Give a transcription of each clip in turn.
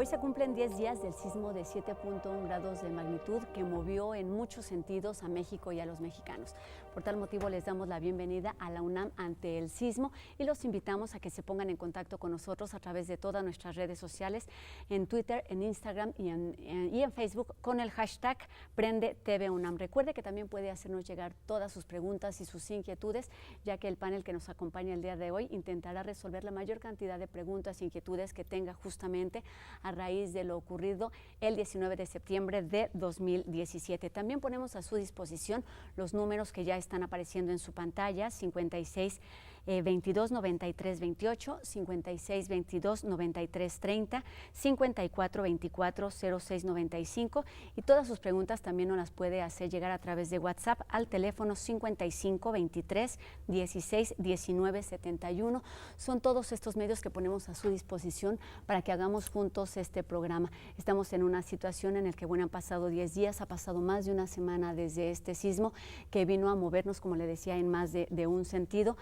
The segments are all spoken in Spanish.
Hoy se cumplen 10 días del sismo de 7.1 grados de magnitud que movió en muchos sentidos a México y a los mexicanos. Por tal motivo les damos la bienvenida a la UNAM ante el sismo y los invitamos a que se pongan en contacto con nosotros a través de todas nuestras redes sociales, en Twitter, en Instagram y en Facebook con el hashtag PrendeTVUNAM. Recuerde que también puede hacernos llegar todas sus preguntas y sus inquietudes, ya que el panel que nos acompaña el día de hoy intentará resolver la mayor cantidad de preguntas e inquietudes que tenga justamente a raíz de lo ocurrido el 19 de septiembre de 2017. También ponemos a su disposición los números que ya están apareciendo en su pantalla: 56 22 93 28, 56 22 93 30, 54 24 06 95, y todas sus preguntas también nos las puede hacer llegar a través de WhatsApp al teléfono 55 23 16 19 71. Son todos estos medios que ponemos a su disposición para que hagamos juntos este programa. Estamos en una situación en la que, bueno, han pasado 10 días, ha pasado más de una semana desde este sismo que vino a movernos, como le decía, en más de un sentido.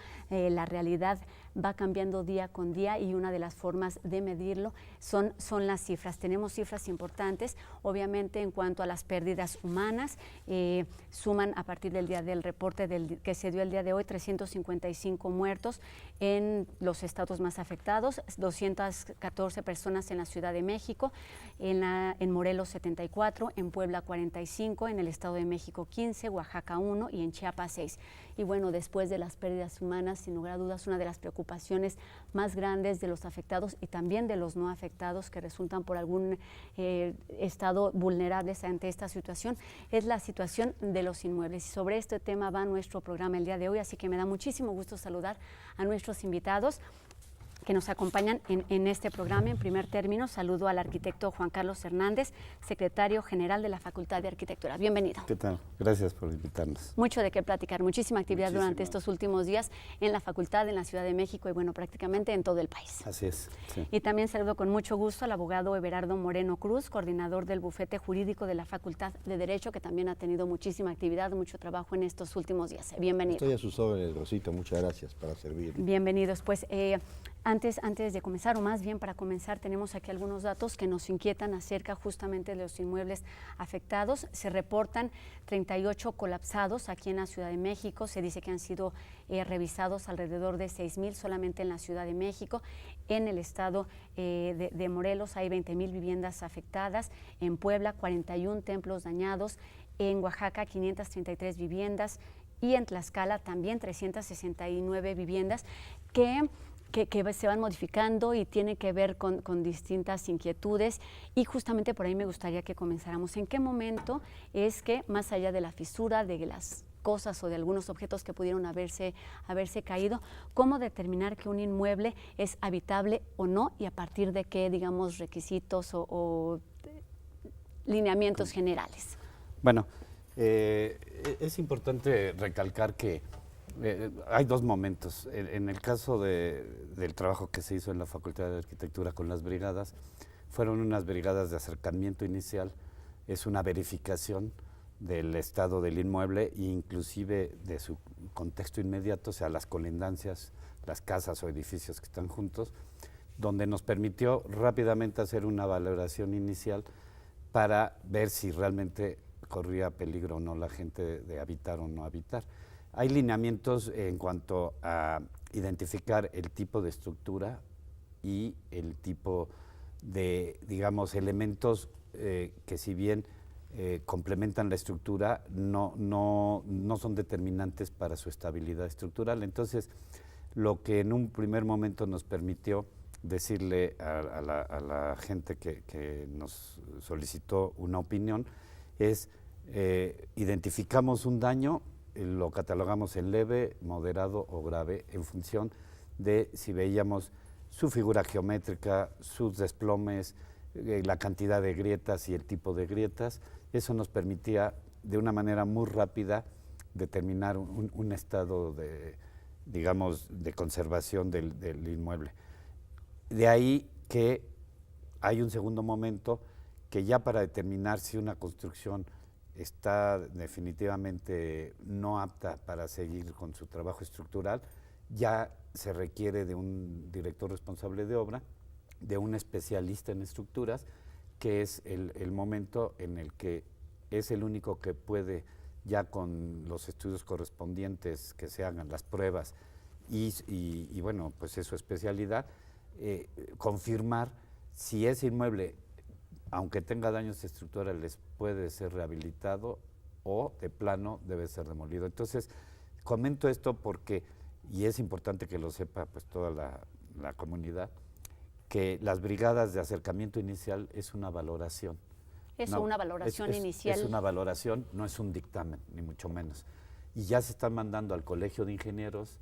La realidad va cambiando día con día y una de las formas de medirlo son las cifras. Tenemos cifras importantes, obviamente, en cuanto a las pérdidas humanas. Suman a partir del día del reporte que se dio el día de hoy 355 muertos en los estados más afectados, 214 personas en la Ciudad de México, en Morelos 74, en Puebla 45, en el Estado de México 15, Oaxaca 1 y en Chiapas 6. Y bueno, después de las pérdidas humanas, sin lugar a dudas, una de las preocupaciones más grandes de los afectados y también de los no afectados que resultan por algún estado vulnerables ante esta situación es la situación de los inmuebles. Y sobre este tema va nuestro programa el día de hoy, así que me da muchísimo gusto saludar a nuestros invitados que nos acompañan en este programa. En primer término, saludo al arquitecto Juan Carlos Hernández, secretario general de la Facultad de Arquitectura. Bienvenido. ¿Qué tal? Gracias por invitarnos. Mucho de qué platicar, muchísima actividad durante estos últimos días en la Facultad, en la Ciudad de México y, bueno, prácticamente en todo el país. Así es. Sí. Y también saludo con mucho gusto al abogado Everardo Moreno Cruz, coordinador del bufete jurídico de la Facultad de Derecho, que también ha tenido muchísima actividad, mucho trabajo en estos últimos días. Bienvenido. Estoy a sus órdenes, Rosita, muchas gracias, para servir. Bienvenidos. Pues antes de comenzar, o más bien para comenzar, tenemos aquí algunos datos que nos inquietan acerca justamente de los inmuebles afectados. Se reportan 38 colapsados aquí en la Ciudad de México. Se dice que han sido revisados alrededor de 6,000 solamente en la Ciudad de México. En el estado de Morelos hay 20,000 viviendas afectadas. En Puebla, 41 templos dañados. En Oaxaca, 533 viviendas. Y en Tlaxcala también 369 viviendas que se van modificando y tiene que ver con distintas inquietudes, y justamente por ahí me gustaría que comenzáramos. ¿En qué momento es que, más allá de la fisura, de las cosas o de algunos objetos que pudieron haberse caído, cómo determinar que un inmueble es habitable o no, y a partir de qué, digamos, requisitos o lineamientos generales? Bueno, es importante recalcar que hay dos momentos. En el caso del trabajo que se hizo en la Facultad de Arquitectura con las brigadas, fueron unas brigadas de acercamiento inicial, es una verificación del estado del inmueble e inclusive de su contexto inmediato, o sea, las colindancias, las casas o edificios que están juntos, donde nos permitió rápidamente hacer una valoración inicial para ver si realmente corría peligro o no la gente de habitar o no habitar. Hay lineamientos en cuanto a identificar el tipo de estructura y el tipo de, digamos, elementos que, si bien complementan la estructura, no son determinantes para su estabilidad estructural. Entonces, lo que en un primer momento nos permitió decirle a la gente que nos solicitó una opinión es identificamos un daño, lo catalogamos en leve, moderado o grave en función de si veíamos su figura geométrica, sus desplomes, la cantidad de grietas y el tipo de grietas. Eso nos permitía de una manera muy rápida determinar un estado de, digamos, de conservación del inmueble. De ahí que hay un segundo momento que ya para determinar si una construcción está definitivamente no apta para seguir con su trabajo estructural, ya se requiere de un director responsable de obra de un especialista en estructuras, que es el momento en el que es el único que puede, ya con los estudios correspondientes que se hagan, las pruebas, y bueno, pues es su especialidad, confirmar si ese inmueble, aunque tenga daños estructurales, puede ser rehabilitado o de plano debe ser demolido. Entonces, comento esto porque, y es importante que lo sepa pues toda la comunidad, que las brigadas de acercamiento inicial es una valoración. Es No, una valoración inicial. Es una valoración, no es un dictamen, ni mucho menos. Y ya se están mandando al Colegio de Ingenieros,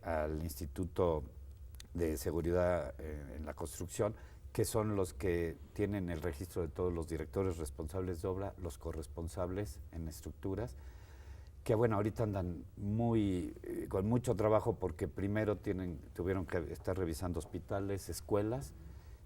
al Instituto de Seguridad en la Construcción, que son los que tienen el registro de todos los directores responsables de obra, los corresponsables en estructuras, que bueno, ahorita andan con mucho trabajo porque primero tuvieron que estar revisando hospitales, escuelas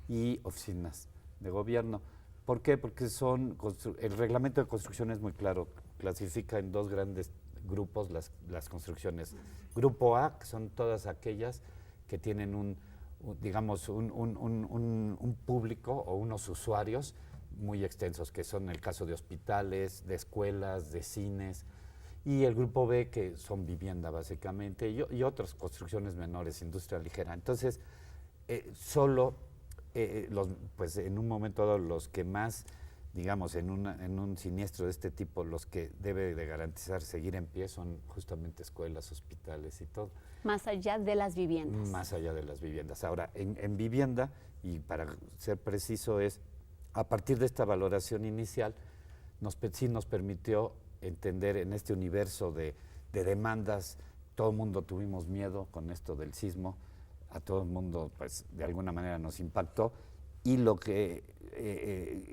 y oficinas de gobierno. ¿Por qué? Porque el reglamento de construcción es muy claro, clasifica en dos grandes grupos las construcciones. Grupo A, que son todas aquellas que tienen digamos, un público o unos usuarios muy extensos, que son el caso de hospitales, de escuelas, de cines, y el grupo B, que son vivienda básicamente, y otras construcciones menores, industria ligera. Entonces, pues en un momento dado, los que más, digamos, en un siniestro de este tipo, los que debe de garantizar seguir en pie son justamente escuelas, hospitales y todo. Más allá de las viviendas. Más allá de las viviendas. Ahora, en vivienda, y para ser preciso es, a partir de esta valoración inicial, sí nos permitió entender en este universo de demandas. Todo el mundo tuvimos miedo con esto del sismo, a todo el mundo pues de alguna manera nos impactó, y lo que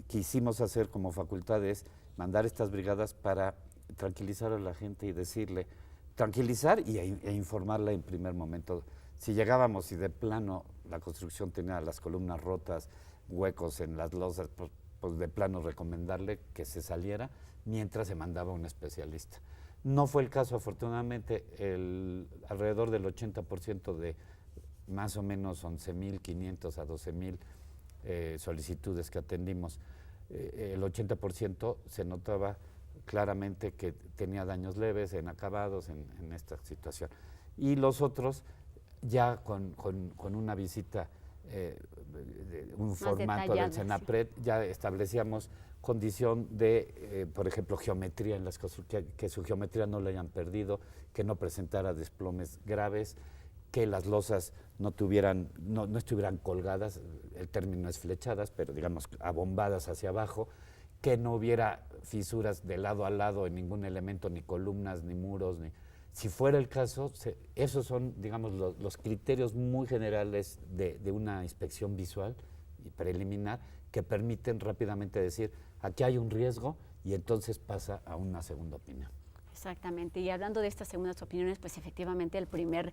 quisimos hacer como facultad es mandar estas brigadas para tranquilizar a la gente y decirle, tranquilizar e informarla en primer momento. Si llegábamos y de plano la construcción tenía las columnas rotas, huecos en las losas, pues de plano recomendarle que se saliera mientras se mandaba un especialista. No fue el caso, afortunadamente, alrededor del 80% de más o menos 11.500 a 12.000 solicitudes que atendimos, el 80% se notaba claramente que tenía daños leves en acabados en esta situación. Y los otros, ya con una visita, un más formato del Senapred, sí, ya establecíamos condición de, por ejemplo, geometría en las cosas, que su geometría no la hayan perdido, que no presentara desplomes graves, que las losas no estuvieran colgadas, el término es flechadas, pero digamos abombadas hacia abajo, que no hubiera fisuras de lado a lado en ningún elemento, ni columnas, ni muros, si fuera el caso, esos son, digamos, los criterios muy generales de una inspección visual y preliminar que permiten rápidamente decir, aquí hay un riesgo, y entonces pasa a una segunda opinión. Exactamente, y hablando de estas segundas opiniones, pues efectivamente el primer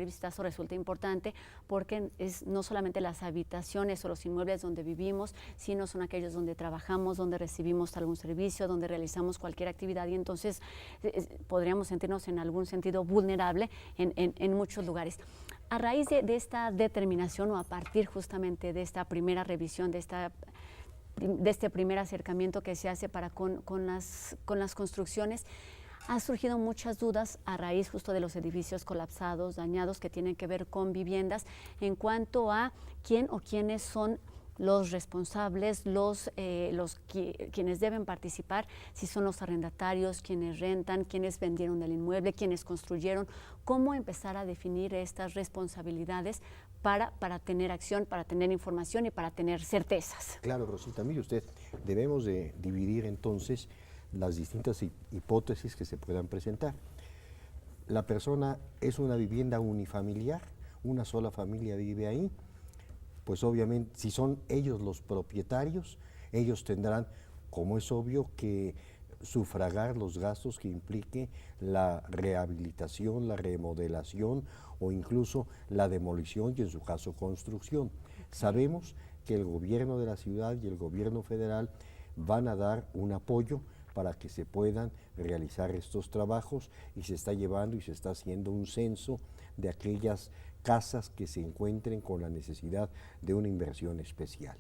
vistazo resulta importante porque es no solamente las habitaciones o los inmuebles donde vivimos, sino son aquellos donde trabajamos, donde recibimos algún servicio, donde realizamos cualquier actividad, y entonces podríamos sentirnos en algún sentido vulnerable en muchos lugares. A raíz de esta determinación, o a partir justamente de esta primera revisión, de este primer acercamiento que se hace con las construcciones, han surgido muchas dudas a raíz justo de los edificios colapsados, dañados, que tienen que ver con viviendas, en cuanto a quién o quiénes son los responsables, quienes deben participar, si son los arrendatarios, quienes rentan, quienes vendieron el inmueble, quienes construyeron, cómo empezar a definir estas responsabilidades para tener acción, para tener información y para tener certezas. Claro, Rosita, mire usted, debemos de dividir entonces las distintas hipótesis que se puedan presentar. La persona es una vivienda unifamiliar, una sola familia vive ahí, pues obviamente si son ellos los propietarios, ellos tendrán, como es obvio, que sufragar los gastos que implique la rehabilitación, la remodelación o incluso la demolición y en su caso construcción. Sabemos que el gobierno de la ciudad y el gobierno federal van a dar un apoyo para que se puedan realizar estos trabajos, y se está llevando y se está haciendo un censo de aquellas casas que se encuentren con la necesidad de una inversión especial.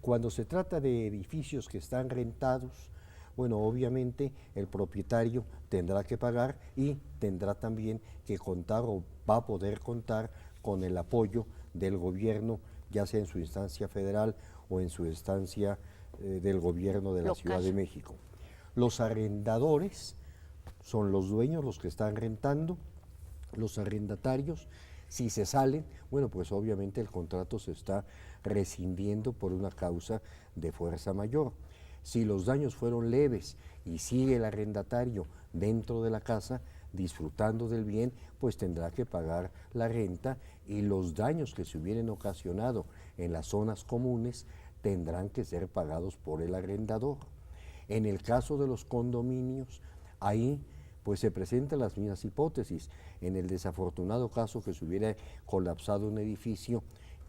Cuando se trata de edificios que están rentados, bueno, obviamente el propietario tendrá que pagar y tendrá también que contar o va a poder contar con el apoyo del gobierno, ya sea en su instancia federal o en su instancia del gobierno de la local. Ciudad de México. Los arrendadores son los dueños, los que están rentando, los arrendatarios. Si se salen, bueno, pues obviamente el contrato se está rescindiendo por una causa de fuerza mayor. Si los daños fueron leves y sigue el arrendatario dentro de la casa disfrutando del bien, pues tendrá que pagar la renta y los daños que se hubieran ocasionado en las zonas comunes tendrán que ser pagados por el arrendador. En el caso de los condominios, ahí pues se presentan las mismas hipótesis. En el desafortunado caso que se hubiera colapsado un edificio,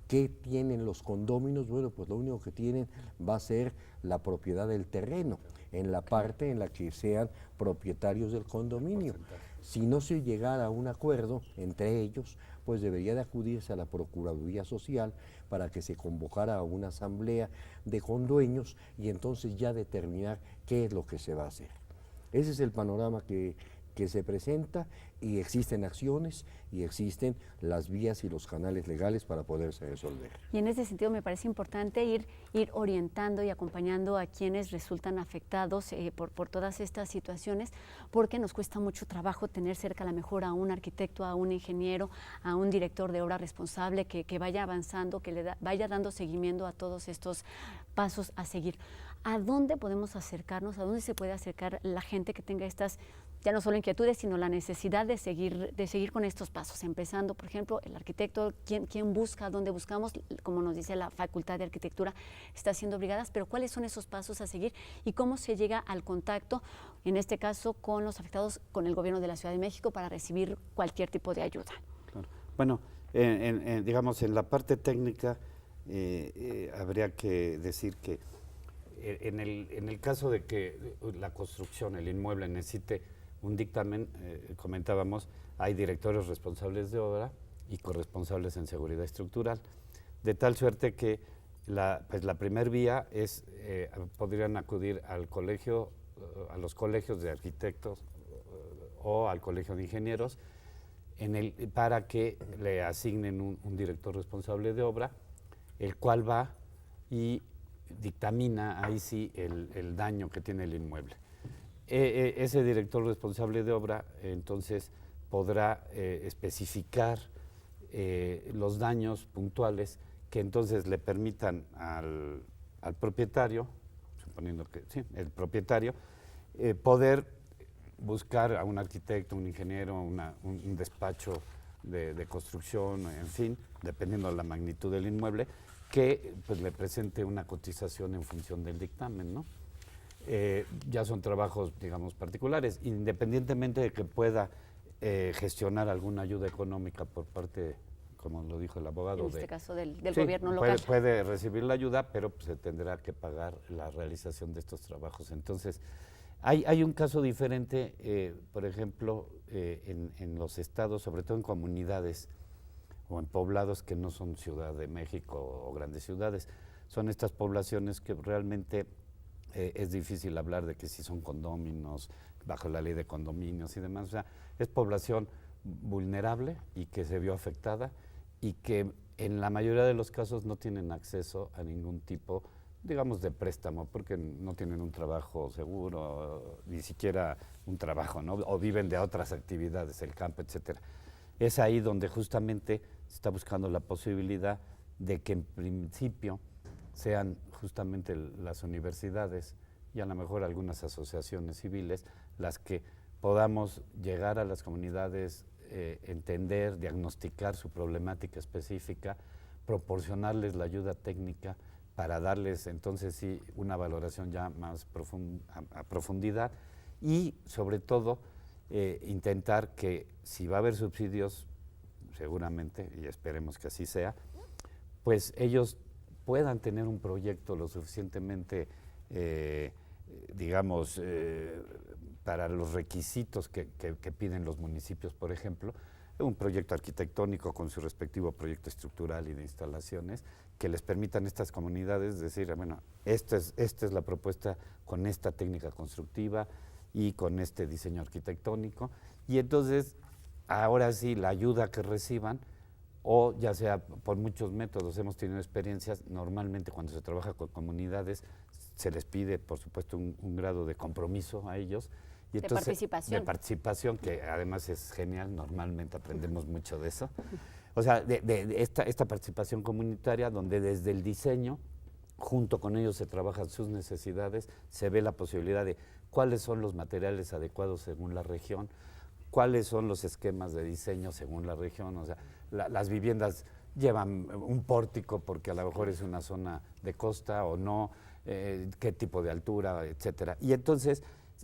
¿qué tienen los condóminos? Bueno, pues lo único que tienen va a ser la propiedad del terreno, en la parte en la que sean propietarios del condominio. Si no se llegara a un acuerdo entre ellos, pues debería de acudirse a la Procuraduría Social para que se convocara a una asamblea de condueños y entonces ya determinar qué es lo que se va a hacer. Ese es el panorama que se presenta y existen acciones y existen las vías y los canales legales para poderse resolver. Y en ese sentido me parece importante ir orientando y acompañando a quienes resultan afectados por todas estas situaciones, porque nos cuesta mucho trabajo tener cerca a lo mejor a un arquitecto, a un ingeniero, a un director de obra responsable que vaya avanzando, que vaya dando seguimiento a todos estos pasos a seguir. ¿A dónde podemos acercarnos? ¿A dónde se puede acercar la gente que tenga estas, ya no solo inquietudes, sino la necesidad de seguir con estos pasos? Empezando, por ejemplo, el arquitecto, ¿quién busca? ¿Dónde buscamos? Como nos dice la Facultad de Arquitectura, está haciendo brigadas, pero ¿cuáles son esos pasos a seguir? ¿Y cómo se llega al contacto, en este caso, con los afectados, con el gobierno de la Ciudad de México para recibir cualquier tipo de ayuda? Claro. Bueno, digamos, en la parte técnica habría que decir que en el caso de que la construcción, el inmueble necesite un dictamen, comentábamos, hay directores responsables de obra y corresponsables en seguridad estructural, de tal suerte que la primer vía es, podrían acudir al colegio, a los colegios de arquitectos o al colegio de ingenieros, para que le asignen un director responsable de obra, el cual va y dictamina ahí sí el daño que tiene el inmueble. Ese director responsable de obra entonces podrá especificar los daños puntuales que entonces le permitan al propietario, suponiendo que sí, el propietario, poder buscar a un arquitecto, un ingeniero, un despacho de construcción, en fin, dependiendo de la magnitud del inmueble, que pues le presente una cotización en función del dictamen, ¿no? Ya son trabajos, digamos, particulares, independientemente de que pueda gestionar alguna ayuda económica por parte, como lo dijo el abogado. En este caso del sí, gobierno local. Puede recibir la ayuda, pero pues, se tendrá que pagar la realización de estos trabajos. Entonces, hay un caso diferente, por ejemplo, en los estados, sobre todo en comunidades o en poblados que no son Ciudad de México o grandes ciudades. Son estas poblaciones que realmente es difícil hablar de que si son condóminos, bajo la ley de condominios y demás. O sea, es población vulnerable y que se vio afectada y que en la mayoría de los casos no tienen acceso a ningún tipo, digamos, de préstamo, porque no tienen un trabajo seguro, ni siquiera un trabajo, ¿no? O viven de otras actividades, el campo, etcétera. Es ahí donde justamente se está buscando la posibilidad de que en principio sean justamente las universidades y a lo mejor algunas asociaciones civiles las que podamos llegar a las comunidades, entender, diagnosticar su problemática específica, proporcionarles la ayuda técnica para darles entonces sí una valoración ya más a profundidad y sobre todo intentar que si va a haber subsidios, seguramente, y esperemos que así sea, pues ellos puedan tener un proyecto lo suficientemente, digamos, para los requisitos que piden los municipios, por ejemplo, un proyecto arquitectónico con su respectivo proyecto estructural y de instalaciones que les permitan a estas comunidades decir, bueno, esta es la propuesta con esta técnica constructiva y con este diseño arquitectónico, y entonces ahora sí la ayuda que reciban, o ya sea por muchos métodos, hemos tenido experiencias, normalmente cuando se trabaja con comunidades se les pide, por supuesto, un grado de compromiso a ellos. Y de participación. De participación, que además es genial, normalmente aprendemos mucho de eso. O sea, de esta participación comunitaria donde desde el diseño, junto con ellos se trabajan sus necesidades, se ve la posibilidad de cuáles son los materiales adecuados según la región, cuáles son los esquemas de diseño según la región. O sea, las viviendas llevan un pórtico porque a lo mejor es una zona de costa o no, qué tipo de altura, etcétera. Y entonces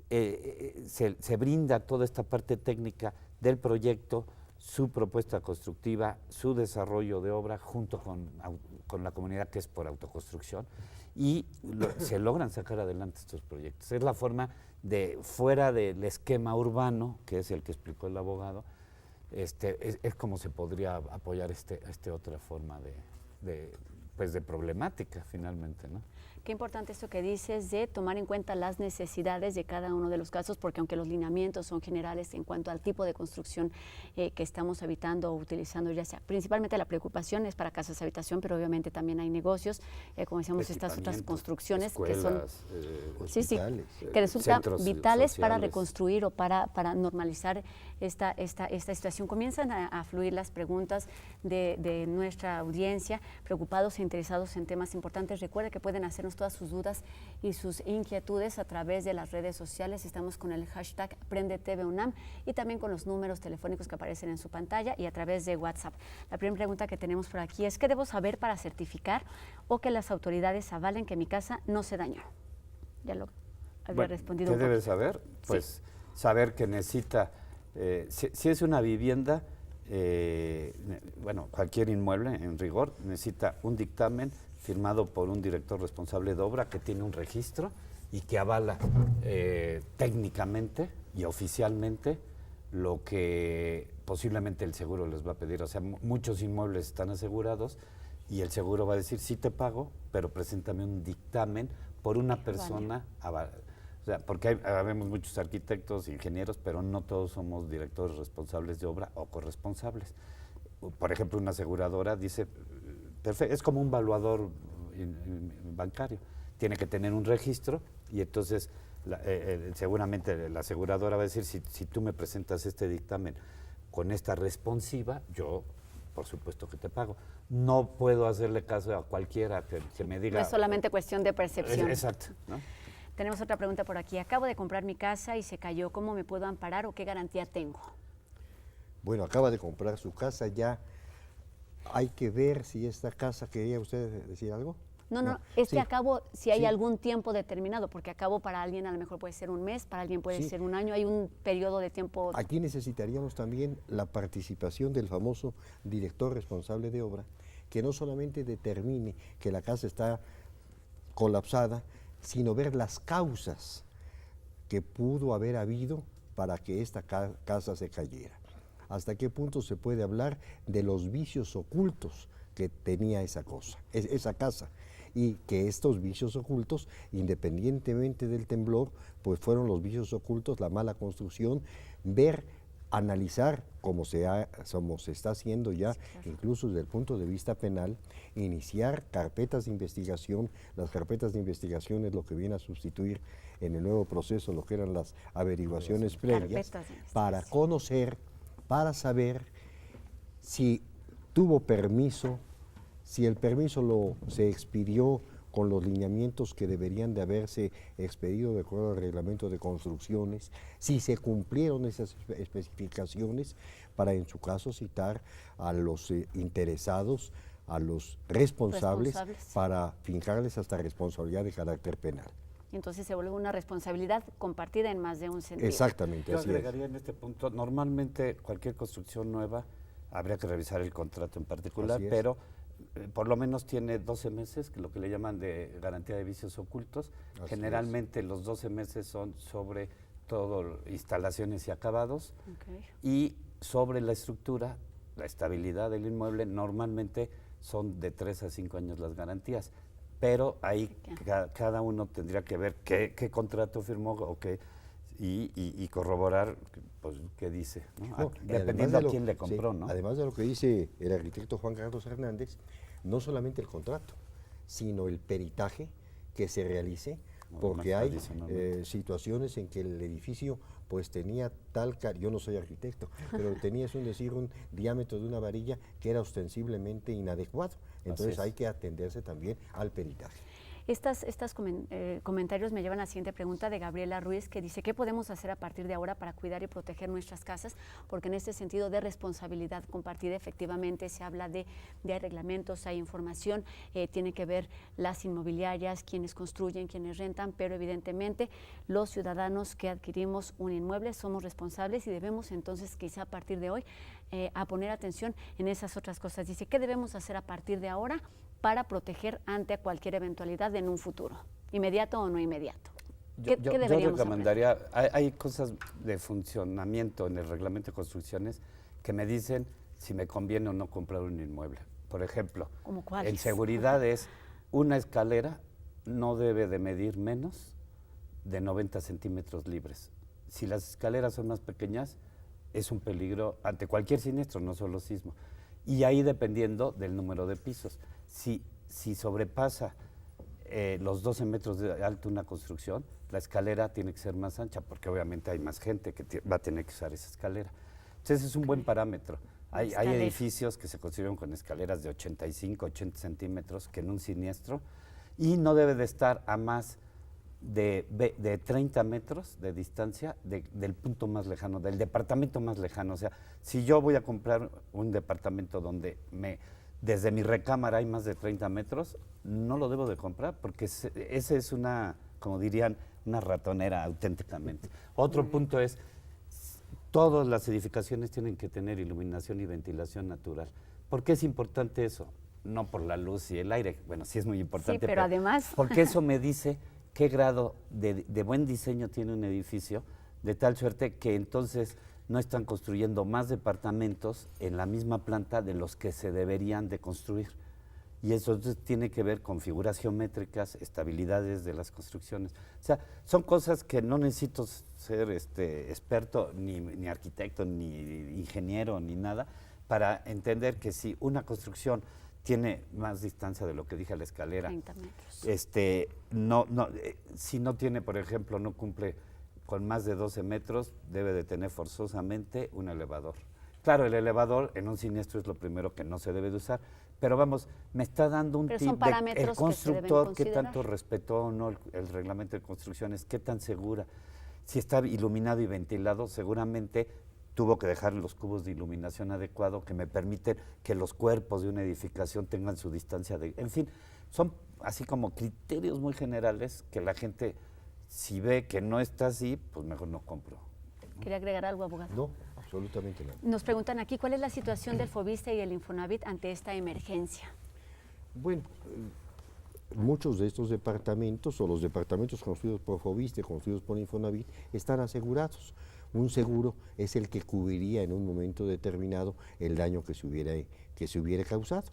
se brinda toda esta parte técnica del proyecto, su propuesta constructiva, su desarrollo de obra junto con la comunidad, que es por autoconstrucción, y se logran sacar adelante estos proyectos. Es la forma de, fuera del esquema urbano, que es el que explicó el abogado, es como se podría apoyar otra forma de problemática finalmente, ¿no? Qué importante esto que dices de tomar en cuenta las necesidades de cada uno de los casos, porque aunque los lineamientos son generales en cuanto al tipo de construcción que estamos habitando o utilizando, ya sea principalmente la preocupación es para casas de habitación, pero obviamente también hay negocios, como decíamos, estas otras construcciones escuelas, que son hospitales, que resultan vitales sociales para reconstruir o para normalizar esta situación. Comienzan a fluir las preguntas de nuestra audiencia, preocupados e interesados en temas importantes. Recuerda que pueden hacernos todas sus dudas y sus inquietudes a través de las redes sociales. Estamos con el hashtag PrendeTVUNAM y también con los números telefónicos que aparecen en su pantalla y a través de WhatsApp. La primera pregunta que tenemos por aquí es: ¿qué debo saber para certificar o que las autoridades avalen que mi casa no se dañó? Ya lo había respondido. ¿Qué debe saber? Pues saber que necesita, si es una vivienda, bueno, cualquier inmueble en rigor necesita un dictamen firmado por un director responsable de obra que tiene un registro y que avala técnicamente y oficialmente lo que posiblemente el seguro les va a pedir. O sea, muchos inmuebles están asegurados y el seguro va a decir, sí te pago, pero preséntame un dictamen por una persona. O sea, porque habemos muchos arquitectos, ingenieros, pero no todos somos directores responsables de obra o corresponsables. Por ejemplo, una aseguradora dice, perfecto, es como un valuador bancario, tiene que tener un registro y entonces seguramente la aseguradora va a decir, si tú me presentas este dictamen con esta responsiva, yo por supuesto que te pago. No puedo hacerle caso a cualquiera que me diga... No es solamente cuestión de percepción. Exacto, ¿no? Tenemos otra pregunta por aquí. Acabo de comprar mi casa y se cayó. ¿Cómo me puedo amparar o qué garantía tengo? Bueno, acaba de comprar su casa, ya hay que ver si esta casa, ¿quería usted decir algo? No, sí. acabo, si hay Sí. algún tiempo determinado, porque acabo para alguien a lo mejor puede ser un mes, para alguien puede Sí. ser un año, hay un periodo de tiempo. Aquí necesitaríamos también la participación del famoso director responsable de obra, que no solamente determine que la casa está colapsada, sino ver las causas que pudo haber habido para que esta casa se cayera. ¿Hasta qué punto se puede hablar de los vicios ocultos que tenía esa casa? Y que estos vicios ocultos, independientemente del temblor, pues fueron los vicios ocultos, la mala construcción, analizar, como se está haciendo ya, incluso desde el punto de vista penal, iniciar carpetas de investigación. Las carpetas de investigación es lo que viene a sustituir en el nuevo proceso lo que eran las averiguaciones previas, para conocer, para saber si tuvo permiso, si el permiso se expidió con los lineamientos que deberían de haberse expedido de acuerdo al reglamento de construcciones, si se cumplieron esas especificaciones, para en su caso citar a los interesados, a los responsables, para fincarles hasta responsabilidad de carácter penal. Entonces se vuelve una responsabilidad compartida en más de un sentido. Exactamente, Yo así agregaría en este punto, normalmente cualquier construcción nueva habría que revisar el contrato en particular, pero por lo menos tiene 12 meses, que lo que le llaman de garantía de vicios ocultos. Así generalmente los 12 meses son sobre todo instalaciones y acabados, y sobre la estructura, la estabilidad del inmueble, normalmente son de 3 a 5 años las garantías, pero ahí cada uno tendría que ver qué contrato firmó o y corroborar pues, qué dice, ¿no? No, Dependiendo a quién le compró, sí, ¿no? Además de lo que dice el arquitecto Juan Carlos Hernández, no solamente el contrato, sino el peritaje que se realice, porque hay situaciones en que el edificio pues tenía yo no soy arquitecto, pero tenía, es decir, un diámetro de una varilla que era ostensiblemente inadecuado. Entonces hay que atenderse también al peritaje. Estos comentarios me llevan a la siguiente pregunta de Gabriela Ruiz, que dice: ¿qué podemos hacer a partir de ahora para cuidar y proteger nuestras casas? Porque en este sentido de responsabilidad compartida, efectivamente se habla de reglamentos, hay información, tiene que ver las inmobiliarias, quienes construyen, quienes rentan, pero evidentemente los ciudadanos que adquirimos un inmueble somos responsables y debemos entonces quizá a partir de hoy a poner atención en esas otras cosas. Dice: ¿qué debemos hacer a partir de ahora para proteger ante cualquier eventualidad en un futuro, inmediato o no inmediato? ¿Qué deberíamos recomendaría, hay cosas de funcionamiento en el reglamento de construcciones que me dicen si me conviene o no comprar un inmueble. Por ejemplo, ¿cómo cuáles? En seguridad es una escalera no debe de medir menos de 90 centímetros libres. Si las escaleras son más pequeñas, es un peligro ante cualquier siniestro, no solo sismo. Y ahí dependiendo del número de pisos. Si sobrepasa los 12 metros de alto una construcción, la escalera tiene que ser más ancha, porque obviamente hay más gente que va a tener que usar esa escalera. Entonces es un buen parámetro. Hay edificios que se construyeron con escaleras de 85, 80 centímetros, que en un siniestro, y no debe de estar a más de 30 metros de distancia del punto más lejano, del departamento más lejano. O sea, si yo voy a comprar un departamento donde desde mi recámara hay más de 30 metros, no lo debo de comprar, porque ese es una, como dirían, una ratonera auténticamente. Otro punto es, todas las edificaciones tienen que tener iluminación y ventilación natural. ¿Por qué es importante eso? No por la luz y el aire, bueno, sí es muy importante, sí, pero además porque eso me dice qué grado de buen diseño tiene un edificio, de tal suerte que entonces no están construyendo más departamentos en la misma planta de los que se deberían de construir. Y eso entonces tiene que ver con figuras geométricas, estabilidades de las construcciones. O sea, son cosas que no necesito ser experto, ni arquitecto, ni ingeniero, ni nada, para entender que si una construcción tiene más distancia de lo que dije a la escalera, 30 metros. Si no tiene, por ejemplo, no cumple con más de 12 metros, debe de tener forzosamente un elevador. Claro, el elevador en un siniestro es lo primero que no se debe de usar, pero vamos, me está dando un tip de el constructor, qué tanto respetó o no el reglamento de construcciones, qué tan segura. Si está iluminado y ventilado, seguramente tuvo que dejar los cubos de iluminación adecuado que me permiten que los cuerpos de una edificación tengan su distancia en fin, son así como criterios muy generales que la gente, si ve que no está así, pues mejor no compro. ¿Quería agregar algo, abogado? No, absolutamente no. Nos preguntan aquí, ¿cuál es la situación del Foviste y el Infonavit ante esta emergencia? Bueno, muchos de estos departamentos, o los departamentos construidos por Foviste, construidos por Infonavit, están asegurados. Un seguro es el que cubriría en un momento determinado el daño que se hubiera causado.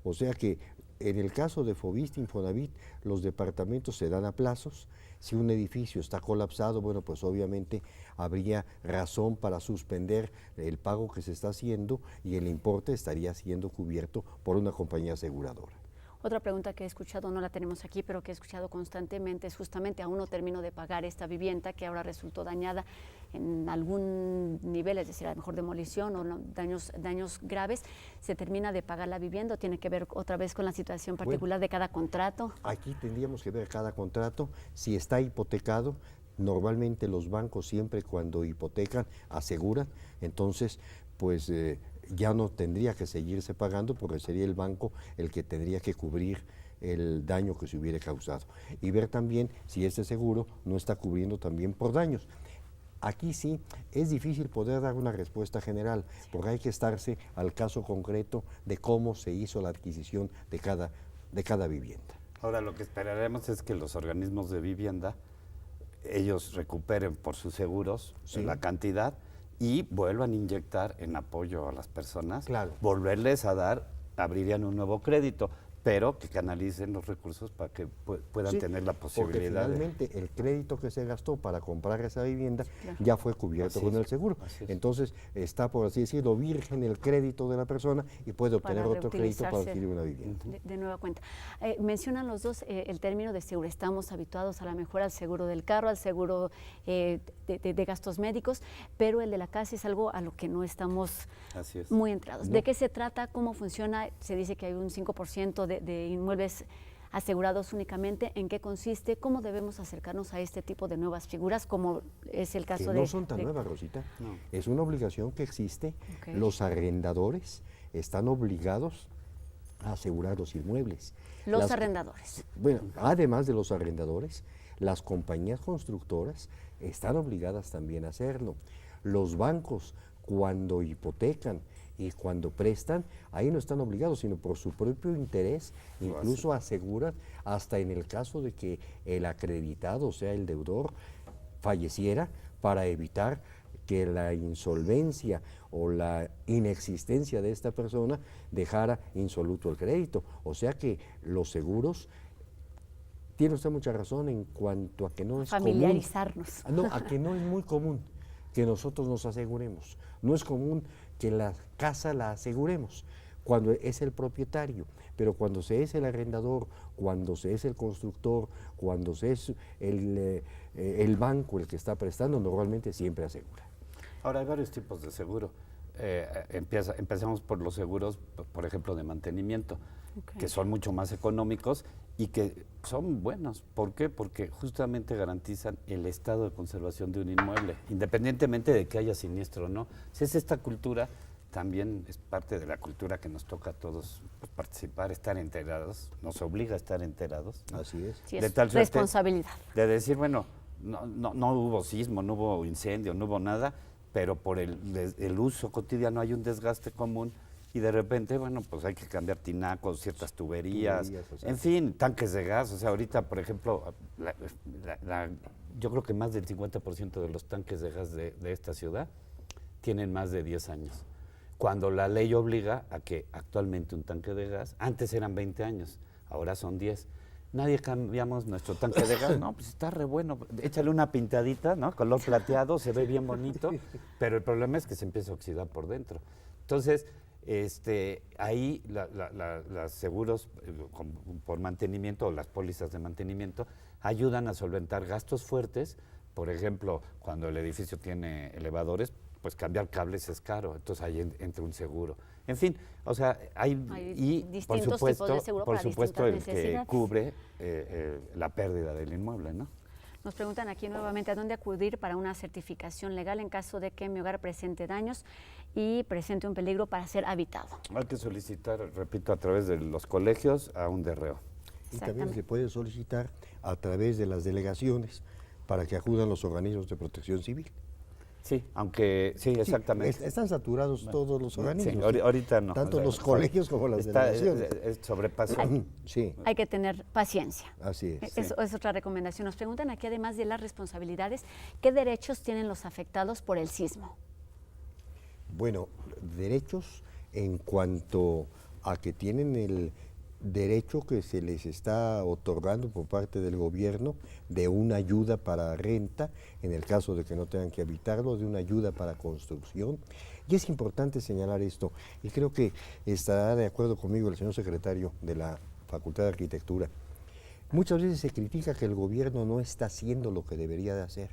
O sea que en el caso de Foviste, Infonavit, los departamentos se dan a plazos. Si un edificio está colapsado, bueno, pues obviamente habría razón para suspender el pago que se está haciendo y el importe estaría siendo cubierto por una compañía aseguradora. Otra pregunta que he escuchado, no la tenemos aquí, pero que he escuchado constantemente es justamente: aún no termino de pagar esta vivienda que ahora resultó dañada en algún nivel, es decir, a lo mejor demolición o no, daños graves. ¿Se termina de pagar la vivienda o tiene que ver otra vez con la situación particular de cada contrato? Aquí tendríamos que ver cada contrato. Si está hipotecado, normalmente los bancos siempre cuando hipotecan aseguran, entonces pues ya no tendría que seguirse pagando porque sería el banco el que tendría que cubrir el daño que se hubiera causado. Y ver también si ese seguro no está cubriendo también por daños. Aquí sí es difícil poder dar una respuesta general, porque hay que estarse al caso concreto de cómo se hizo la adquisición de cada vivienda. Ahora lo que esperaremos es que los organismos de vivienda, ellos recuperen por sus seguros la cantidad y vuelvan a inyectar en apoyo a las personas, Claro. volverles a dar, abrirían un nuevo crédito, pero que canalicen los recursos para que puedan Sí, tener la porque posibilidad de... finalmente el crédito que se gastó para comprar esa vivienda claro. ya fue cubierto Así con es, el seguro. así es. Entonces está, por así decirlo, virgen el crédito de la persona y puede obtener Para otro crédito para reutilizarse adquirir una vivienda. de nueva cuenta. Mencionan los dos el término de seguro. Estamos habituados a lo mejor al seguro del carro, al seguro de gastos médicos, pero el de la casa es algo a lo que no estamos Así es. muy entrados. No. ¿De qué se trata? ¿Cómo funciona? Se dice que hay un 5% de inmuebles asegurados únicamente. ¿En qué consiste? ¿Cómo debemos acercarnos a este tipo de nuevas figuras, como es el caso Que de... no son tan nuevas, Rosita. No. Es una obligación que existe. Ok. Los arrendadores están obligados a asegurar los inmuebles. Los Las- arrendadores. Bueno, además de los arrendadores, las compañías constructoras están obligadas también a hacerlo. Los bancos, cuando hipotecan y cuando prestan, ahí no están obligados, sino por su propio interés, incluso aseguran, hasta en el caso de que el acreditado, o sea, el deudor, falleciera, para evitar que la insolvencia o la inexistencia de esta persona dejara insoluto el crédito. O sea que los seguros, tiene usted mucha razón en cuanto a que no es Familiarizarnos. común. No, a que no es muy común que nosotros nos aseguremos. No es común que la casa la aseguremos cuando es el propietario, pero cuando se es el arrendador, cuando se es el constructor, cuando se es el banco el que está prestando, normalmente siempre asegura. Ahora hay varios tipos de seguro. Empezamos por los seguros, por ejemplo, de mantenimiento, Ok. que son mucho más económicos y que son buenos. ¿Por qué? Porque justamente garantizan el estado de conservación de un inmueble, independientemente de que haya siniestro o no. Si es esta cultura, también es parte de la cultura que nos toca a todos pues, participar, estar enterados, nos obliga a estar enterados, ¿no? Así es. Sí, De es tal suerte responsabilidad. de decir, bueno, no hubo sismo, no hubo incendio, no hubo nada, pero por el uso cotidiano hay un desgaste común y de repente, bueno, pues hay que cambiar tinacos, ciertas tuberías, Tuberías, o sea. en fin, tanques de gas. O sea, ahorita, por ejemplo, yo creo que más del 50% de los tanques de gas de esta ciudad tienen más de 10 años. Cuando la ley obliga a que actualmente un tanque de gas, antes eran 20 años, ahora son 10. Nadie cambiamos nuestro tanque de gas, no, pues está re bueno, échale una pintadita, ¿no? Color plateado, se ve bien bonito, pero el problema es que se empieza a oxidar por dentro. Entonces, ahí los seguros por mantenimiento o las pólizas de mantenimiento ayudan a solventar gastos fuertes. Por ejemplo, cuando el edificio tiene elevadores, pues cambiar cables es caro, entonces ahí entra un seguro. En fin, o sea, hay y por distintos tipos supuesto, de seguro para distintas el que necesidades. cubre la pérdida del inmueble, ¿no? Nos preguntan aquí nuevamente a dónde acudir para una certificación legal en caso de que mi hogar presente daños y presente un peligro para ser habitado. Hay que solicitar, repito, a través de los colegios a un DRO. Y también Exactamente. se puede solicitar a través de las delegaciones para que acudan los organismos de protección civil. Sí, aunque, sí, Sí, exactamente. están saturados todos los organismos. Sí, ahorita no. Tanto o sea, los colegios como las delegaciones. Sobrepasó. Sí, Hay que tener paciencia. así es. Eso es otra recomendación. Nos preguntan aquí, además de las responsabilidades, ¿qué derechos tienen los afectados por el sismo? Bueno, derechos en cuanto a que tienen el derecho que se les está otorgando por parte del gobierno de una ayuda para renta, en el caso de que no tengan que habitarlo, de una ayuda para construcción. Y es importante señalar esto, y creo que estará de acuerdo conmigo el señor secretario de la Facultad de Arquitectura. Muchas veces se critica que el gobierno no está haciendo lo que debería de hacer.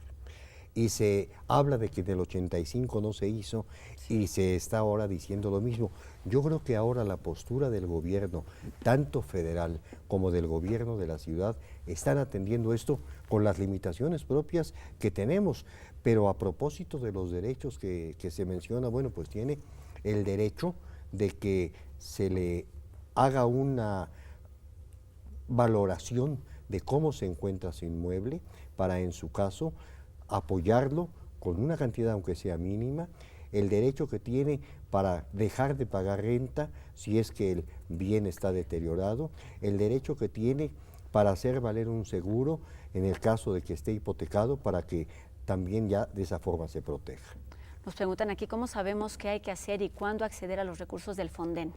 Y se habla de que en el 85 no se hizo y se está ahora diciendo lo mismo. Yo creo que ahora la postura del gobierno, tanto federal como del gobierno de la ciudad, están atendiendo esto con las limitaciones propias que tenemos. Pero a propósito de los derechos que se menciona, bueno, pues tiene el derecho de que se le haga una valoración de cómo se encuentra su inmueble para, en su caso, apoyarlo con una cantidad, aunque sea mínima, el derecho que tiene para dejar de pagar renta si es que el bien está deteriorado, el derecho que tiene para hacer valer un seguro en el caso de que esté hipotecado para que también ya de esa forma se proteja. Nos preguntan aquí cómo sabemos qué hay que hacer y cuándo acceder a los recursos del Fonden.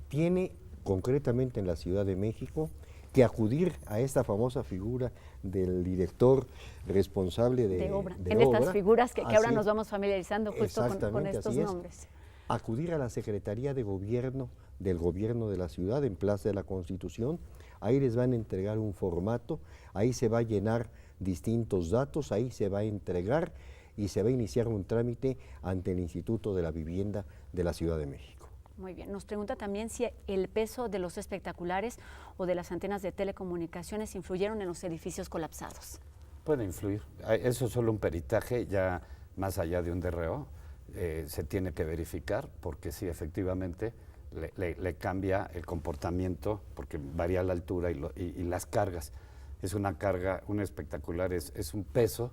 Tiene concretamente en la Ciudad de México que acudir a esta famosa figura del director responsable de obra. En estas figuras que ahora nos vamos familiarizando justo con estos así nombres. Acudir a la Secretaría de Gobierno del Gobierno de la Ciudad en Plaza de la Constitución, ahí les van a entregar un formato, ahí se va a llenar distintos datos, ahí se va a entregar y se va a iniciar un trámite ante el Instituto de la Vivienda de la Ciudad de México. Muy bien, nos pregunta también si el peso de los espectaculares o de las antenas de telecomunicaciones influyeron en los edificios colapsados. Puede influir, eso es solo un peritaje, ya más allá de un DRO, se tiene que verificar, porque sí, efectivamente, le cambia el comportamiento, porque varía la altura y las cargas. Es una carga, un espectacular es un peso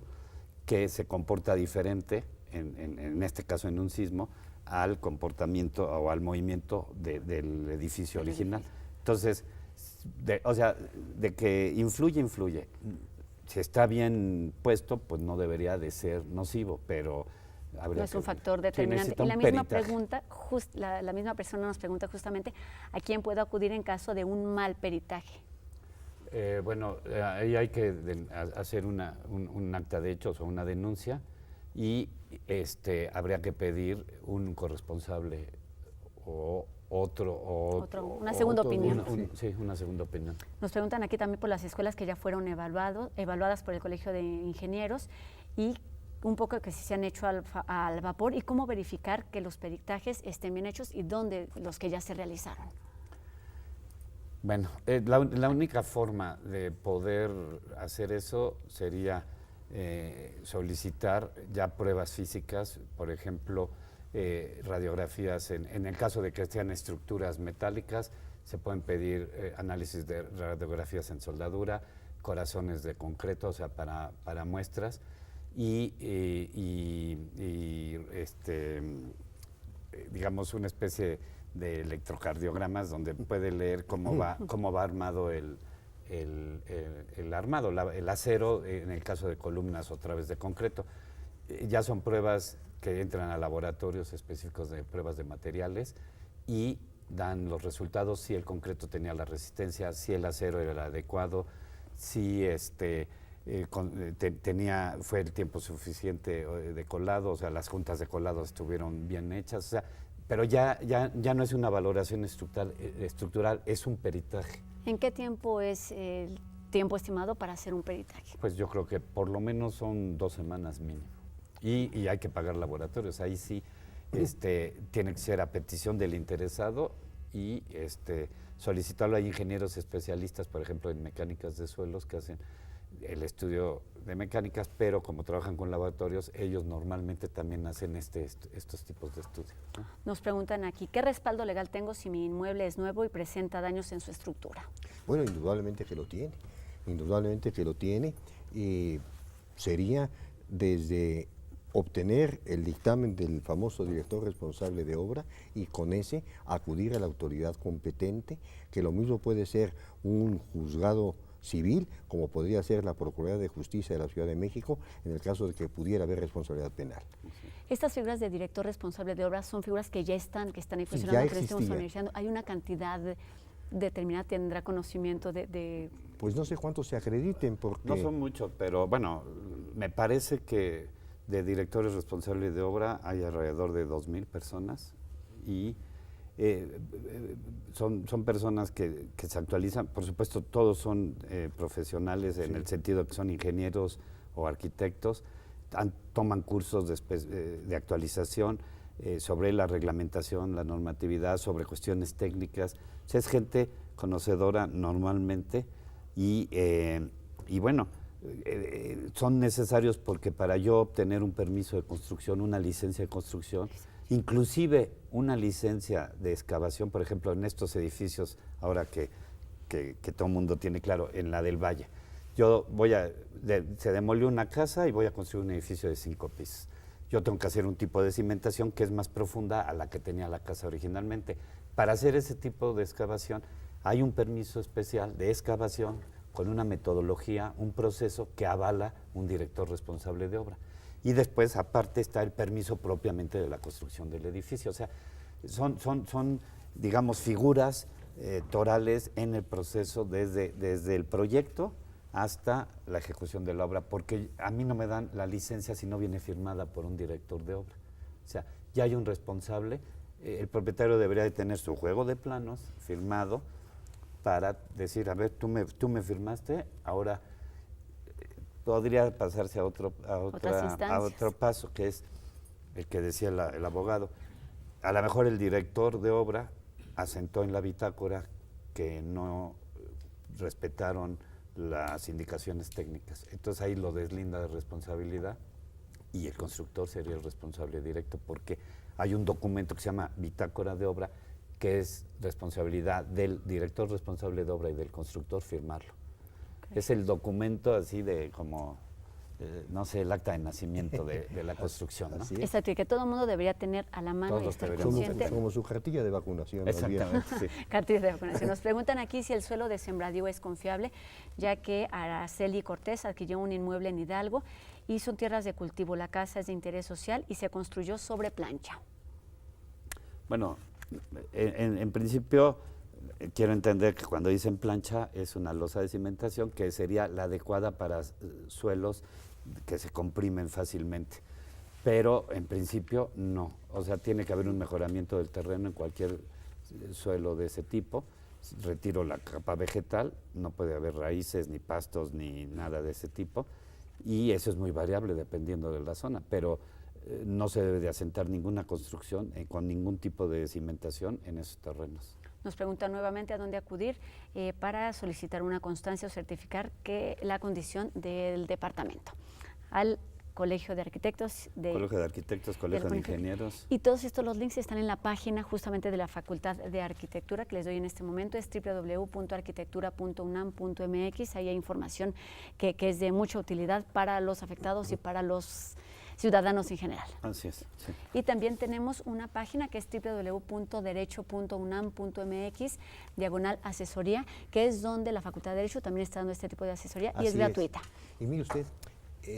que se comporta diferente, en este caso en un sismo, al comportamiento o al movimiento del edificio original. Entonces, de que influye. Si está bien puesto, pues no debería de ser nocivo, pero no es un factor determinante. Y la misma pregunta, la misma persona nos pregunta justamente a quién puedo acudir en caso de un mal peritaje. Bueno, ahí hay que hacer un acta de hechos o una denuncia y habría que pedir un corresponsable o una segunda opinión. Sí, una segunda opinión. Nos preguntan aquí también por las escuelas que ya fueron evaluadas por el Colegio de Ingenieros y un poco que si se han hecho al vapor y cómo verificar que los peritajes estén bien hechos y dónde los que ya se realizaron. Bueno, la única forma de poder hacer eso sería solicitar ya pruebas físicas, por ejemplo, radiografías, en el caso de que sean estructuras metálicas, se pueden pedir análisis de radiografías en soldadura, corazones de concreto, o sea, para muestras, digamos, una especie de electrocardiogramas donde puede leer cómo va armado el armado, el acero, en el caso de columnas o través de concreto. Ya son pruebas que entran a laboratorios específicos de pruebas de materiales y dan los resultados si el concreto tenía la resistencia, si el acero era el adecuado, si fue el tiempo suficiente de colado, o sea, las juntas de colado estuvieron bien hechas, o sea, pero ya no es una valoración estructural, es un peritaje. ¿En qué tiempo es el tiempo estimado para hacer un peritaje? Pues yo creo que por lo menos son 2 semanas mínimo. Y hay que pagar laboratorios. Ahí sí tiene que ser a petición del interesado y solicitarlo a ingenieros especialistas, por ejemplo, en mecánicas de suelos, que hacen el estudio de mecánicas, pero como trabajan con laboratorios, ellos normalmente también hacen estos tipos de estudios, ¿no? Nos preguntan aquí, ¿qué respaldo legal tengo si mi inmueble es nuevo y presenta daños en su estructura? Bueno, indudablemente que lo tiene, sería desde obtener el dictamen del famoso director responsable de obra y con ese acudir a la autoridad competente, que lo mismo puede ser un juzgado civil, como podría ser la Procuraduría de Justicia de la Ciudad de México, en el caso de que pudiera haber responsabilidad penal. Estas figuras de director responsable de obras son figuras que ya están ahí funcionando, que estamos familiarizando. ¿Hay una cantidad determinada, tendrá conocimiento de...? Pues no sé cuántos se acrediten, porque... No son muchos, pero bueno, me parece que de directores responsables de obra hay alrededor de 2,000 personas y son personas que se actualizan. Por supuesto, todos son profesionales en el sentido que son ingenieros o arquitectos, toman cursos de actualización sobre la reglamentación, la normatividad, sobre cuestiones técnicas. O sea, es gente conocedora normalmente y bueno, son necesarios porque para yo obtener un permiso de construcción, una licencia de construcción, inclusive una licencia de excavación, por ejemplo, en estos edificios, ahora que todo el mundo tiene claro, en la del Valle, se demolió una casa y voy a construir un edificio de 5 pisos. Yo tengo que hacer un tipo de cimentación que es más profunda a la que tenía la casa originalmente. Para hacer ese tipo de excavación hay un permiso especial de excavación con una metodología, un proceso que avala un director responsable de obra. Y después, aparte, está el permiso propiamente de la construcción del edificio. O sea, son digamos, figuras torales en el proceso desde el proyecto hasta la ejecución de la obra, porque a mí no me dan la licencia si no viene firmada por un director de obra. O sea, ya hay un responsable, el propietario debería de tener su juego de planos firmado para decir, a ver, tú me firmaste, ahora podría pasarse a otro paso, que es el que decía el abogado. A lo mejor el director de obra asentó en la bitácora que no respetaron las indicaciones técnicas. Entonces ahí lo deslinda de responsabilidad y el constructor sería el responsable directo, porque hay un documento que se llama bitácora de obra, que es responsabilidad del director responsable de obra y del constructor firmarlo. Okay. Es el documento así de como, no sé, el acta de nacimiento de la construcción, ¿no? Exacto, y que todo el mundo debería tener a la mano. Todos y estar consciente. Como su cartilla de vacunación. Exactamente, sí. Cartilla de vacunación. Nos preguntan aquí si el suelo de sembradío es confiable, ya que Araceli Cortés adquirió un inmueble en Hidalgo y son tierras de cultivo. La casa es de interés social y se construyó sobre plancha. Bueno, en principio quiero entender que cuando dicen plancha es una losa de cimentación que sería la adecuada para suelos que se comprimen fácilmente, pero en principio no, o sea, tiene que haber un mejoramiento del terreno en cualquier suelo de ese tipo. Retiro la capa vegetal, no puede haber raíces, ni pastos, ni nada de ese tipo, y eso es muy variable dependiendo de la zona, pero no se debe de asentar ninguna construcción con ningún tipo de cimentación en esos terrenos. Nos pregunta nuevamente a dónde acudir para solicitar una constancia o certificar que la condición del departamento. Al Colegio de Arquitectos. Colegio de Arquitectos, Colegio de Ingenieros. Y todos estos, los links están en la página justamente de la Facultad de Arquitectura que les doy en este momento, es www.arquitectura.unam.mx. Ahí hay información que es de mucha utilidad para los afectados y para los ciudadanos en general. Así es. Sí. Y también tenemos una página que es www.derecho.unam.mx/asesoría, que es donde la Facultad de Derecho también está dando este tipo de asesoría y es gratuita. Y mire usted,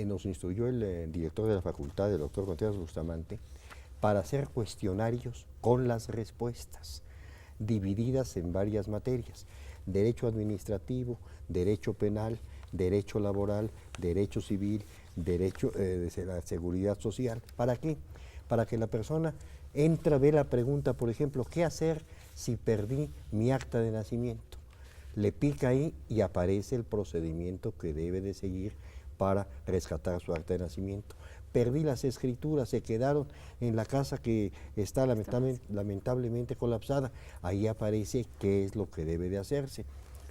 nos instruyó el director de la facultad, el doctor Contreras Bustamante, para hacer cuestionarios con las respuestas, divididas en varias materias: derecho administrativo, derecho penal, derecho laboral, derecho civil, derecho de la seguridad social. ¿Para qué? Para que la persona ve la pregunta, por ejemplo, ¿qué hacer si perdí mi acta de nacimiento? Le pica ahí y aparece el procedimiento que debe de seguir para rescatar su acta de nacimiento. Perdí las escrituras, se quedaron en la casa que está lamentablemente colapsada. Ahí aparece qué es lo que debe de hacerse.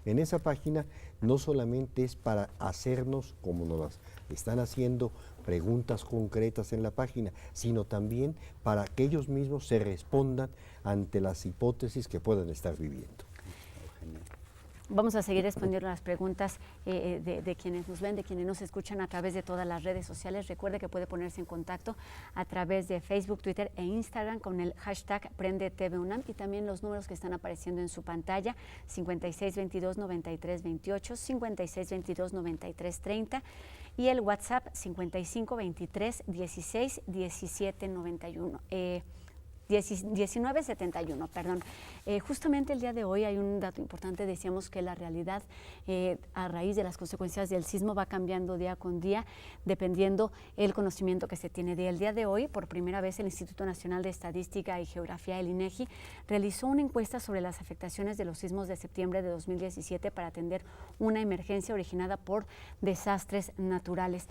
En esa página no solamente es para hacernos, como nos las están haciendo, preguntas concretas en la página, sino también para que ellos mismos se respondan ante las hipótesis que puedan estar viviendo. Vamos a seguir respondiendo las preguntas de quienes nos ven, de quienes nos escuchan a través de todas las redes sociales. Recuerde que puede ponerse en contacto a través de Facebook, Twitter e Instagram con el hashtag PrendeTVUNAM y también los números que están apareciendo en su pantalla: 5622-9328, 5622-9330 y el WhatsApp 5523-16-1791. 1971, perdón. Justamente el día de hoy hay un dato importante. Decíamos que la realidad a raíz de las consecuencias del sismo va cambiando día con día dependiendo el conocimiento que se tiene de él. El día de hoy, por primera vez, el Instituto Nacional de Estadística y Geografía, el INEGI, realizó una encuesta sobre las afectaciones de los sismos de septiembre de 2017 para atender una emergencia originada por desastres naturales.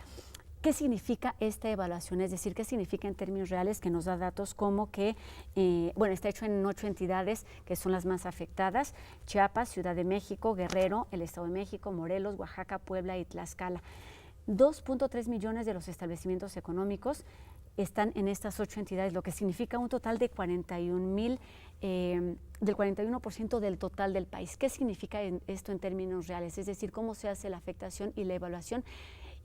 ¿Qué significa esta evaluación? Es decir, ¿qué significa en términos reales? Que nos da datos como que, está hecho en 8 entidades que son las más afectadas: Chiapas, Ciudad de México, Guerrero, el Estado de México, Morelos, Oaxaca, Puebla y Tlaxcala. 2.3 millones de los establecimientos económicos están en estas 8 entidades, lo que significa un total de 41,000, del 41% del total del país. ¿Qué significa esto en términos reales? Es decir, ¿cómo se hace la afectación y la evaluación?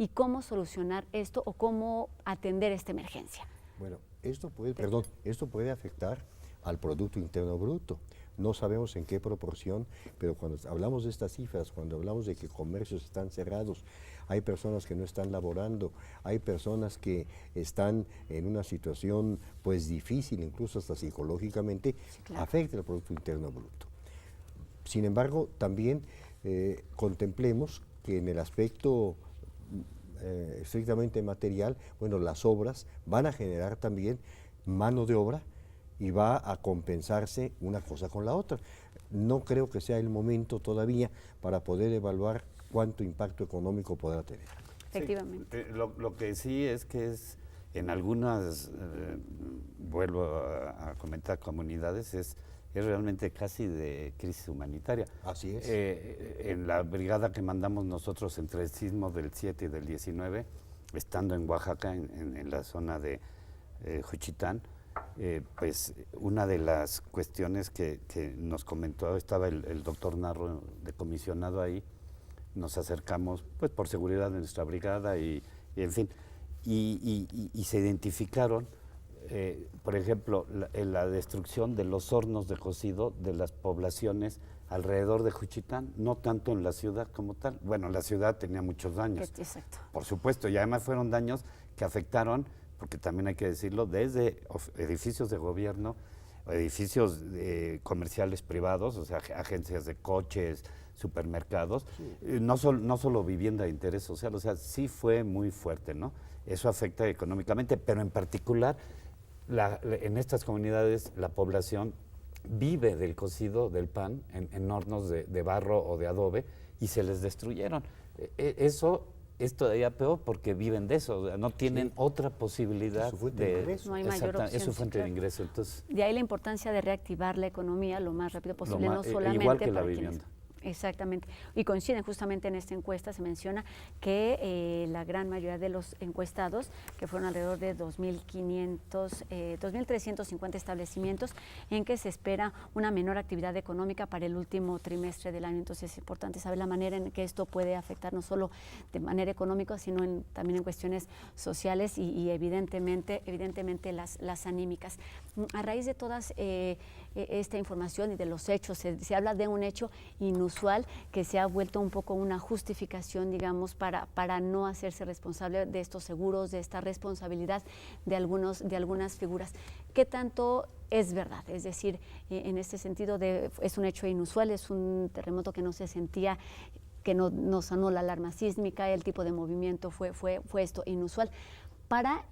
¿Y cómo solucionar esto o cómo atender esta emergencia? Bueno, esto puede afectar al Producto Interno Bruto. No sabemos en qué proporción, pero cuando hablamos de estas cifras, cuando hablamos de que comercios están cerrados, hay personas que no están laborando, hay personas que están en una situación pues difícil, incluso hasta psicológicamente, Sí, claro. afecta el Producto Interno Bruto. Sin embargo, también contemplemos que en el aspecto estrictamente material, bueno, las obras van a generar también mano de obra y va a compensarse una cosa con la otra. No creo que sea el momento todavía para poder evaluar cuánto impacto económico podrá tener. Efectivamente. Sí, lo que sí es que es en algunas, vuelvo a comentar, comunidades, es realmente casi de crisis humanitaria. Así es. En la brigada que mandamos nosotros entre el sismo del 7 y del 19, estando en Oaxaca, en la zona de Juchitán, pues una de las cuestiones que nos comentó, estaba el doctor Narro de comisionado ahí, nos acercamos pues por seguridad de nuestra brigada y en fin, y se identificaron, por ejemplo, la destrucción de los hornos de cocido de las poblaciones alrededor de Juchitán, no tanto en la ciudad como tal. Bueno, la ciudad tenía muchos daños, Exacto. por supuesto, y además fueron daños que afectaron, porque también hay que decirlo, desde edificios de gobierno, edificios comerciales privados, o sea, agencias de coches, supermercados, no solo vivienda de interés social, o sea, sí fue muy fuerte, ¿no? Eso afecta económicamente, pero en particular en estas comunidades la población vive del cocido del pan en hornos de barro o de adobe y se les destruyeron. Eso es todavía peor porque viven de eso, o sea, no tienen otra posibilidad Es su fuente de ingreso. No hay mayor opción. Es su sí, fuente claro. de ingreso. Entonces, De ahí la importancia de reactivar la economía lo más rápido posible, no solamente igual que la para quienes. vivienda. Exactamente. Y coinciden justamente en esta encuesta, se menciona que la gran mayoría de los encuestados, que fueron alrededor de 2.350 establecimientos, en que se espera una menor actividad económica para el último trimestre del año. Entonces es importante saber la manera en que esto puede afectar no solo de manera económica, sino también en cuestiones sociales y evidentemente las anímicas. A raíz de todas esta información y de los hechos, se habla de un hecho inusual que se ha vuelto un poco una justificación, digamos, para no hacerse responsable de estos seguros, de esta responsabilidad de algunas figuras. ¿Qué tanto es verdad? Es decir, en este sentido es un hecho inusual, es un terremoto que no se sentía, que no sonó la alarma sísmica, el tipo de movimiento fue esto inusual. Para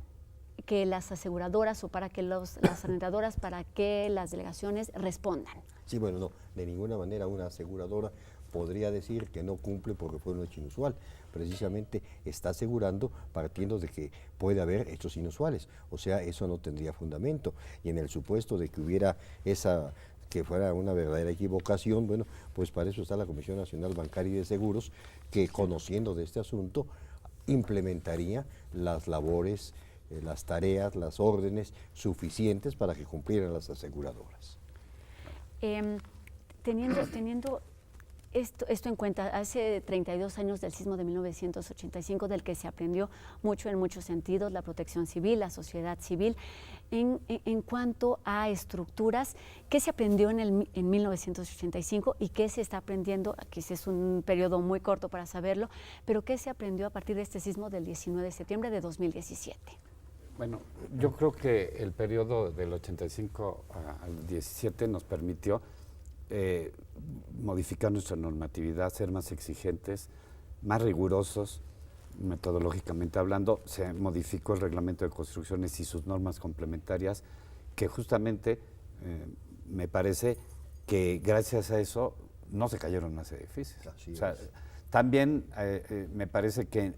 que las aseguradoras o para que las arrendadoras, para que las delegaciones respondan. Sí, bueno, no, de ninguna manera una aseguradora podría decir que no cumple porque fue un hecho inusual. Precisamente está asegurando partiendo de que puede haber hechos inusuales, o sea, eso no tendría fundamento. Y en el supuesto de que hubiera que fuera una verdadera equivocación, bueno, pues para eso está la Comisión Nacional Bancaria y de Seguros, que conociendo de este asunto, implementaría las labores, las tareas, las órdenes suficientes para que cumplieran las aseguradoras. Teniendo esto en cuenta, hace 32 años del sismo de 1985, del que se aprendió mucho en muchos sentidos, la protección civil, la sociedad civil, en cuanto a estructuras, ¿qué se aprendió en 1985 y qué se está aprendiendo? Aquí es un periodo muy corto para saberlo, pero ¿qué se aprendió a partir de este sismo del 19 de septiembre de 2017? Bueno, yo creo que el periodo del 85 al 17 nos permitió modificar nuestra normatividad, ser más exigentes, más rigurosos, metodológicamente hablando. Se modificó el reglamento de construcciones y sus normas complementarias, que justamente me parece que gracias a eso no se cayeron más edificios. Así o sea, es. También me parece que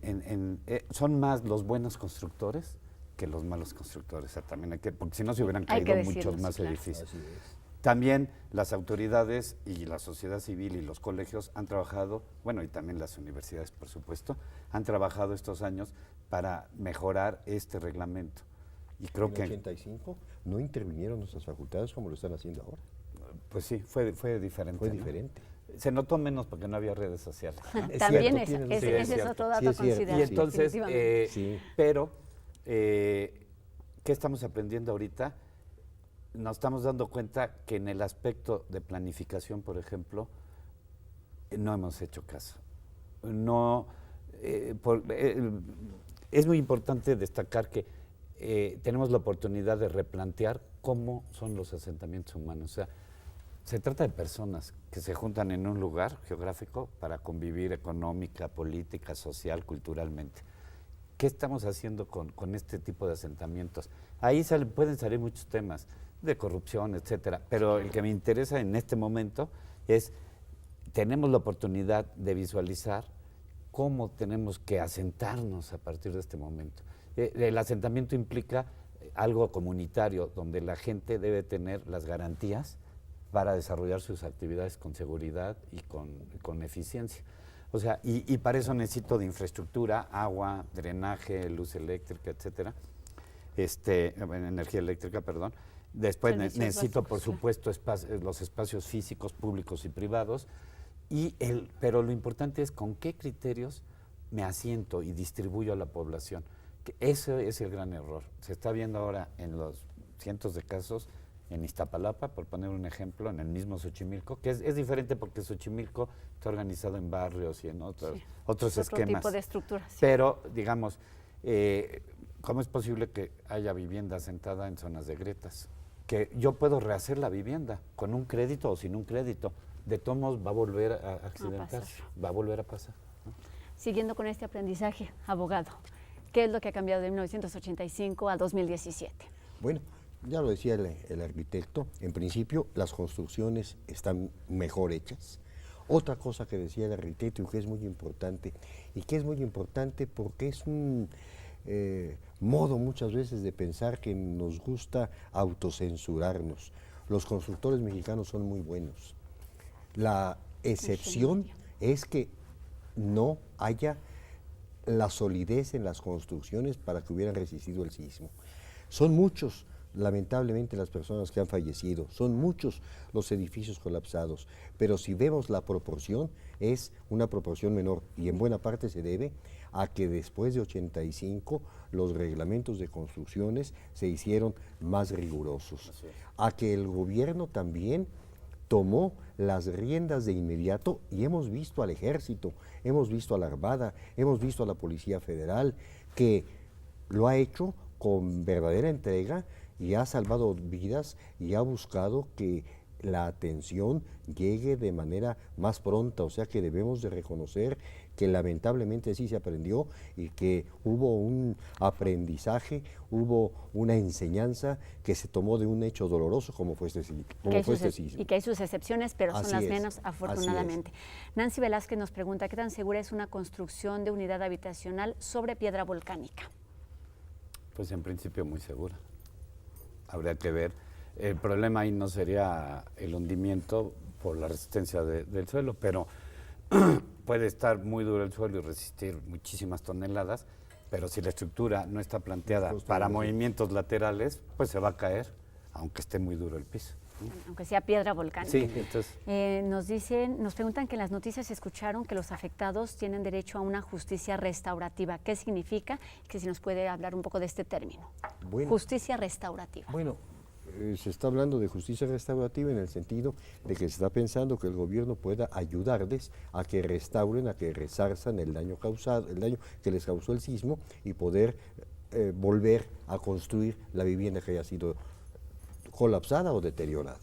son más los buenos constructores que los malos constructores, o sea, también porque si no se hubieran caído muchos más edificios. Así es. También las autoridades y la sociedad civil y los colegios han trabajado, bueno, y también las universidades, por supuesto, han trabajado estos años para mejorar este reglamento. Y creo que en el 85 no intervinieron nuestras facultades como lo están haciendo ahora. Pues sí, fue diferente. Fue ¿no? diferente. Se notó menos porque no había redes sociales. También cierto, ese es otro dato a considerar. Y entonces, definitivamente. Sí. pero, ¿qué estamos aprendiendo ahorita? Nos estamos dando cuenta que en el aspecto de planificación, por ejemplo, no hemos hecho caso. No, es muy importante destacar que tenemos la oportunidad de replantear cómo son los asentamientos humanos. O sea, se trata de personas que se juntan en un lugar geográfico para convivir económica, política, social, culturalmente. ¿Qué estamos haciendo con este tipo de asentamientos? Ahí pueden salir muchos temas de corrupción, etcétera, pero el que me interesa en este momento es, tenemos la oportunidad de visualizar cómo tenemos que asentarnos a partir de este momento. El asentamiento implica algo comunitario, donde la gente debe tener las garantías para desarrollar sus actividades con seguridad y con eficiencia. O sea, y para eso necesito de infraestructura, agua, drenaje, luz eléctrica, etcétera, energía eléctrica, perdón. Después necesito, por supuesto, los espacios físicos, públicos y privados. Pero lo importante es con qué criterios me asiento y distribuyo a la población. Que ese es el gran error. Se está viendo ahora en los cientos de casos en Iztapalapa, por poner un ejemplo, en el mismo Xochimilco, que es diferente porque Xochimilco está organizado en barrios y en otros esquemas. Otro tipo de estructuras. Sí. Pero, digamos, ¿cómo es posible que haya vivienda asentada en zonas de grietas? Que yo puedo rehacer la vivienda con un crédito o sin un crédito. De todos modos va a volver a accidentarse, va a volver a pasar, ¿no? Siguiendo con este aprendizaje, abogado, ¿qué es lo que ha cambiado de 1985 a 2017? Bueno, ya lo decía el arquitecto, en principio las construcciones están mejor hechas. Otra cosa que decía el arquitecto y que es muy importante porque es un modo muchas veces de pensar que nos gusta autocensurarnos. Los constructores mexicanos son muy buenos. La excepción es que no haya la solidez en las construcciones para que hubieran resistido el sismo. Son muchos, lamentablemente, las personas que han fallecido, son muchos los edificios colapsados, pero si vemos la proporción, es una proporción menor y en buena parte se debe a que después de 85 los reglamentos de construcciones se hicieron más rigurosos, a que el gobierno también tomó las riendas de inmediato y hemos visto al Ejército, hemos visto a la Armada, hemos visto a la Policía Federal, que lo ha hecho con verdadera entrega y ha salvado vidas y ha buscado que la atención llegue de manera más pronta, o sea que debemos de reconocer que lamentablemente sí se aprendió y que hubo un aprendizaje, hubo una enseñanza que se tomó de un hecho doloroso como fue este sismo. Y que hay sus excepciones, pero son las menos, afortunadamente. Nancy Velázquez nos pregunta, ¿qué tan segura es una construcción de unidad habitacional sobre piedra volcánica? Pues en principio muy segura. Habría que ver. El problema ahí no sería el hundimiento por la resistencia del suelo, pero puede estar muy duro el suelo y resistir muchísimas toneladas, pero si la estructura no está planteada para movimientos laterales, pues se va a caer, aunque esté muy duro el piso. Aunque sea piedra volcánica. Sí, entonces. Nos preguntan que en las noticias escucharon que los afectados tienen derecho a una justicia restaurativa. ¿Qué significa? Que si nos puede hablar un poco de este término. Bueno, justicia restaurativa. Bueno, se está hablando de justicia restaurativa en el sentido de que se está pensando que el gobierno pueda ayudarles a que restauren, a que resarzan el daño causado, el daño que les causó el sismo y poder volver a construir la vivienda que haya sido colapsada o deteriorada.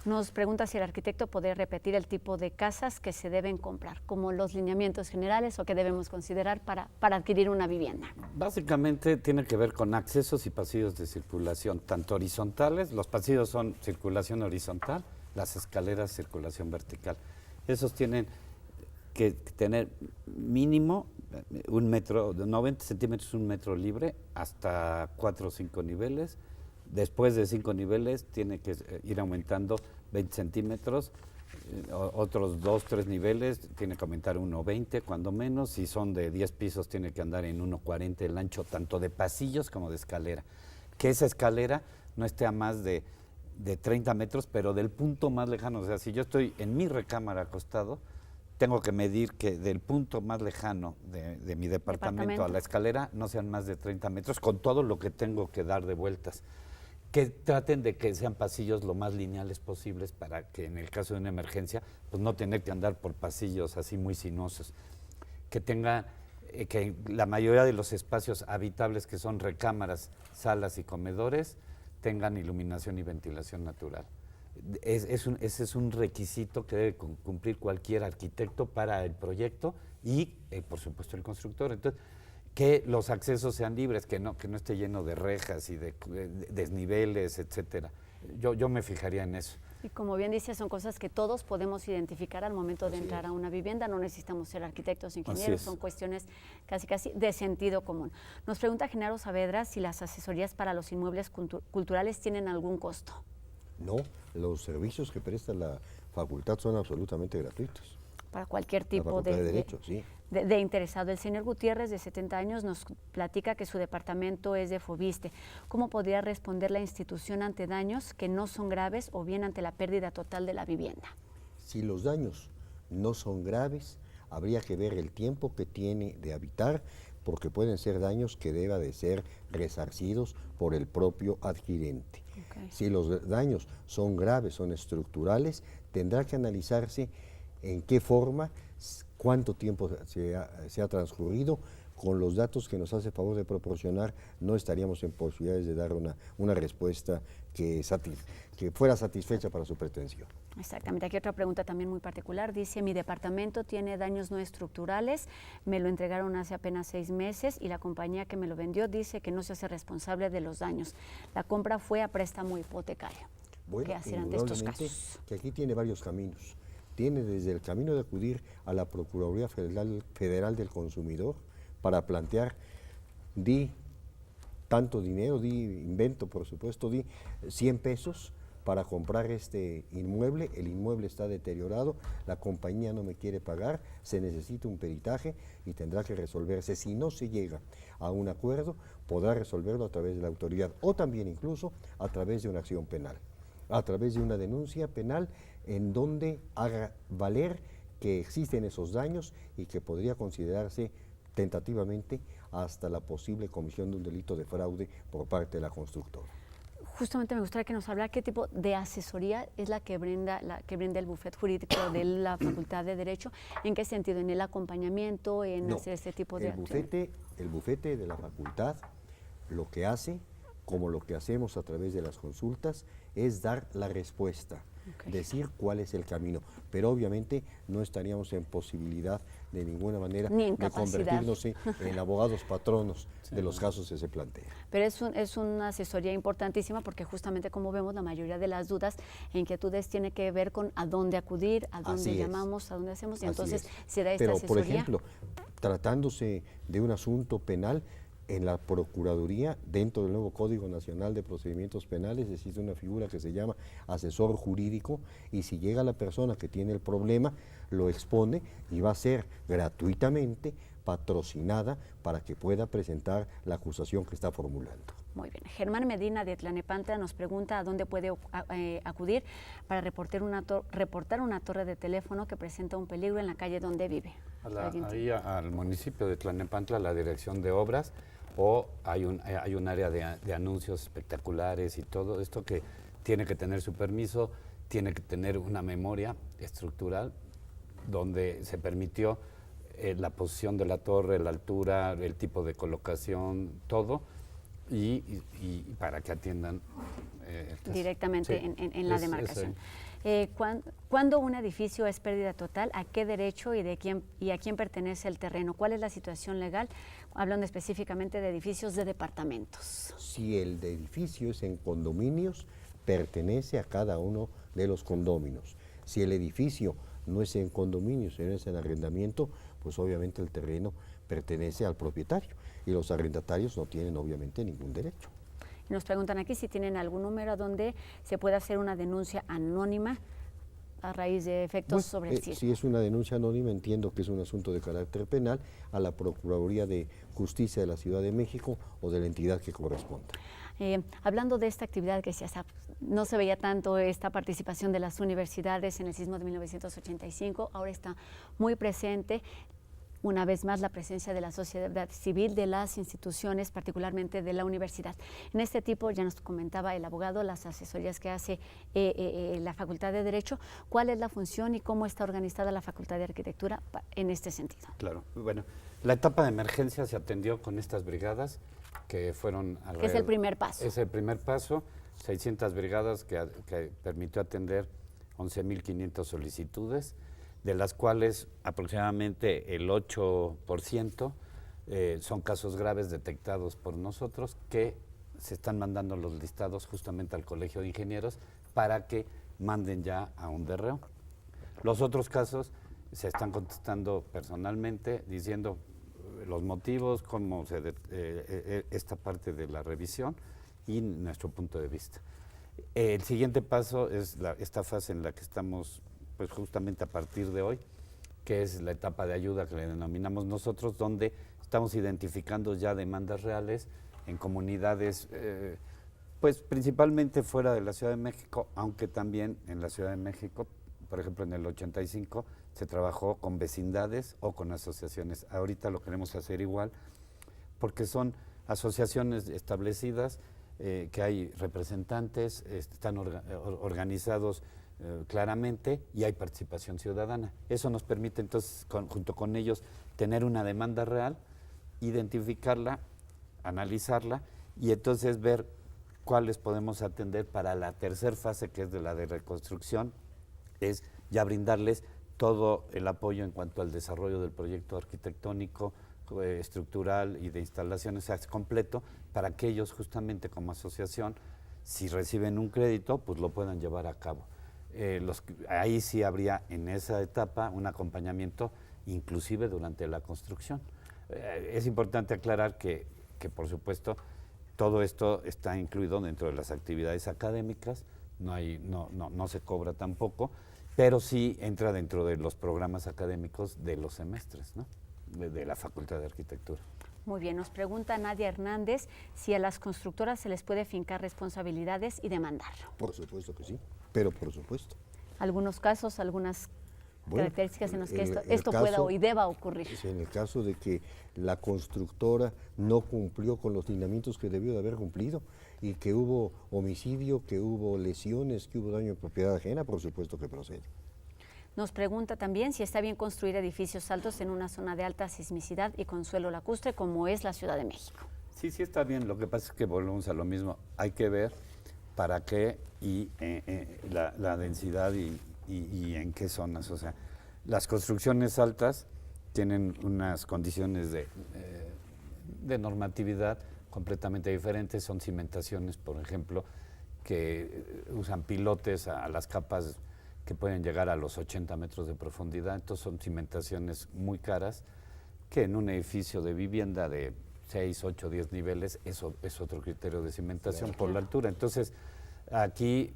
Nos pregunta si el arquitecto podría repetir el tipo de casas que se deben comprar, como los lineamientos generales o que debemos considerar para adquirir una vivienda. Básicamente tiene que ver con accesos y pasillos de circulación, tanto horizontales, los pasillos son circulación horizontal, las escaleras circulación vertical. Esos tienen que tener mínimo 1 metro, de 90 centímetros, 1 metro libre, hasta 4 o 5 niveles. Después de 5 niveles tiene que ir aumentando 20 centímetros, otros 2, 3 niveles tiene que aumentar 1,20 cuando menos, si son de 10 pisos tiene que andar en 1,40 el ancho tanto de pasillos como de escalera. Que esa escalera no esté a más de 30 metros, pero del punto más lejano, o sea, si yo estoy en mi recámara acostado, tengo que medir que del punto más lejano de mi departamento a la escalera no sean más de 30 metros, con todo lo que tengo que dar de vueltas. Que traten de que sean pasillos lo más lineales posibles para que en el caso de una emergencia, pues no tener que andar por pasillos así muy sinuosos. Que tenga que la mayoría de los espacios habitables, que son recámaras, salas y comedores, tengan iluminación y ventilación natural. Ese es un requisito que debe cumplir cualquier arquitecto para el proyecto y, por supuesto, el constructor. Entonces, que los accesos sean libres, que no esté lleno de rejas y de desniveles, etcétera. Yo me fijaría en eso. Y como bien dice, son cosas que todos podemos identificar al momento de entrar a una vivienda. No necesitamos ser arquitectos, ingenieros, son cuestiones casi de sentido común. Nos pregunta Genaro Saavedra si las asesorías para los inmuebles culturales tienen algún costo. No, los servicios que presta la facultad son absolutamente gratuitos. Para cualquier tipo de derecho, sí. de interesado. El señor Gutiérrez, de 70 años, nos platica que su departamento es de Fobiste. ¿Cómo podría responder la institución ante daños que no son graves o bien ante la pérdida total de la vivienda? Si los daños no son graves, habría que ver el tiempo que tiene de habitar, porque pueden ser daños que deba de ser resarcidos por el propio adquirente. Okay. Si los daños son graves, son estructurales, tendrá que analizarse en qué forma, cuánto tiempo se ha transcurrido. Con los datos que nos hace favor de proporcionar, no estaríamos en posibilidades de dar una respuesta que fuera satisfecha para su pretensión. Exactamente. Aquí otra pregunta también muy particular. Dice, mi departamento tiene daños no estructurales, me lo entregaron hace apenas 6 meses y la compañía que me lo vendió dice que no se hace responsable de los daños. La compra fue a préstamo hipotecario. Bueno, ¿qué hacer ante estos casos? Que aquí tiene varios caminos. Tiene desde el camino de acudir a la Procuraduría Federal del Consumidor para plantear, di tanto dinero, invento por supuesto, di 100 pesos para comprar este inmueble, el inmueble está deteriorado, la compañía no me quiere pagar, se necesita un peritaje y tendrá que resolverse. Si no se llega a un acuerdo, podrá resolverlo a través de la autoridad o también incluso a través de una acción penal, a través de una denuncia penal en donde haga valer que existen esos daños y que podría considerarse tentativamente hasta la posible comisión de un delito de fraude por parte de la constructora. Justamente me gustaría que nos hablara qué tipo de asesoría es la que brinda el bufete jurídico de la Facultad de Derecho, en qué sentido, en el acompañamiento, en hacer este tipo de acciones. El bufete de la facultad lo que hace, como lo que hacemos a través de las consultas, es dar la respuesta, decir cuál es el camino, pero obviamente no estaríamos en posibilidad de ninguna manera de convertirnos en abogados patronos de los casos que se plantean. Pero es una asesoría importantísima porque justamente como vemos la mayoría de las dudas e inquietudes tiene que ver con a dónde acudir, a dónde llamamos, a dónde hacemos y entonces se da esta asesoría. Pero por ejemplo, tratándose de un asunto penal, en la Procuraduría, dentro del nuevo Código Nacional de Procedimientos Penales, existe una figura que se llama asesor jurídico y si llega la persona que tiene el problema, lo expone y va a ser gratuitamente patrocinada para que pueda presentar la acusación que está formulando. Muy bien. Germán Medina de Tlanepantla nos pregunta a dónde puede acudir para reportar una torre de teléfono que presenta un peligro en la calle donde vive. Ahí al municipio de Tlanepantla, la dirección de obras, o hay un área de anuncios espectaculares y todo esto que tiene que tener su permiso, tiene que tener una memoria estructural donde se permitió la posición de la torre, la altura, el tipo de colocación, todo, y para que atiendan directamente en la demarcación. ¿Cuándo un edificio es pérdida total? ¿A qué derecho y a quién pertenece el terreno? ¿Cuál es la situación legal? Hablando específicamente de edificios de departamentos. Si el edificio es en condominios, pertenece a cada uno de los condóminos. Si el edificio no es en condominios, sino es en arrendamiento, pues obviamente el terreno pertenece al propietario y los arrendatarios no tienen obviamente ningún derecho. Nos preguntan aquí si tienen algún número donde se pueda hacer una denuncia anónima a raíz de efectos sobre el sismo. Si es una denuncia anónima, entiendo que es un asunto de carácter penal a la Procuraduría de Justicia de la Ciudad de México o de la entidad que corresponda. Hablando de esta actividad que no se veía tanto esta participación de las universidades en el sismo de 1985, ahora está muy presente. Una vez más, la presencia de la sociedad civil, de las instituciones, particularmente de la universidad. En este tipo, ya nos comentaba el abogado, las asesorías que hace la Facultad de Derecho. ¿Cuál es la función y cómo está organizada la Facultad de Arquitectura en este sentido? Claro, bueno, La etapa de emergencia se atendió con estas brigadas que fueron alrededor. Que es el primer paso. Es el primer paso, 600 brigadas que permitió atender 11.500 solicitudes, de las cuales aproximadamente el 8% son casos graves detectados por nosotros, que se están mandando los listados justamente al Colegio de Ingenieros para que manden ya a un DRO. Los otros casos se están contestando personalmente, diciendo los motivos, cómo esta parte de la revisión y nuestro punto de vista. El siguiente paso es esta fase en la que estamos, pues justamente a partir de hoy, que es la etapa de ayuda que le denominamos nosotros, donde estamos identificando ya demandas reales en comunidades, pues principalmente fuera de la Ciudad de México, aunque también en la Ciudad de México. Por ejemplo, en el 85 se trabajó con vecindades o con asociaciones. Ahorita lo queremos hacer igual, porque son asociaciones establecidas, que hay representantes, están organizados claramente y hay participación ciudadana. Eso nos permite entonces, junto con ellos, tener una demanda real, identificarla, analizarla y entonces ver cuáles podemos atender para la tercera fase, que es de la de reconstrucción, es ya brindarles todo el apoyo en cuanto al desarrollo del proyecto arquitectónico, estructural y de instalaciones, es completo, para que ellos justamente como asociación, si reciben un crédito, pues lo puedan llevar a cabo. Ahí sí habría en esa etapa un acompañamiento, inclusive durante la construcción. Es importante aclarar que por supuesto todo esto está incluido dentro de las actividades académicas, no se cobra tampoco, pero sí entra dentro de los programas académicos de los semestres, ¿no? de la Facultad de Arquitectura. Muy bien, nos pregunta Nadia Hernández si a las constructoras se les puede fincar responsabilidades y demandarlo. Por supuesto que sí, pero por supuesto. Algunos casos, algunas características en las que esto caso, pueda y deba ocurrir. En el caso de que la constructora no cumplió con los lineamientos que debió de haber cumplido y que hubo homicidio, que hubo lesiones, que hubo daño en propiedad ajena, por supuesto que procede. Nos pregunta también si está bien construir edificios altos en una zona de alta sismicidad y con suelo lacustre como es la Ciudad de México. Sí, sí está bien, lo que pasa es que volvemos a lo mismo, hay que ver para qué y la densidad y en qué zonas. O sea, las construcciones altas tienen unas condiciones de normatividad completamente diferentes, son cimentaciones, por ejemplo, que usan pilotes a las capas que pueden llegar a los 80 metros de profundidad, entonces son cimentaciones muy caras, que en un edificio de vivienda de 6, 8, 10 niveles, eso es otro criterio de cimentación por la altura. Entonces, aquí,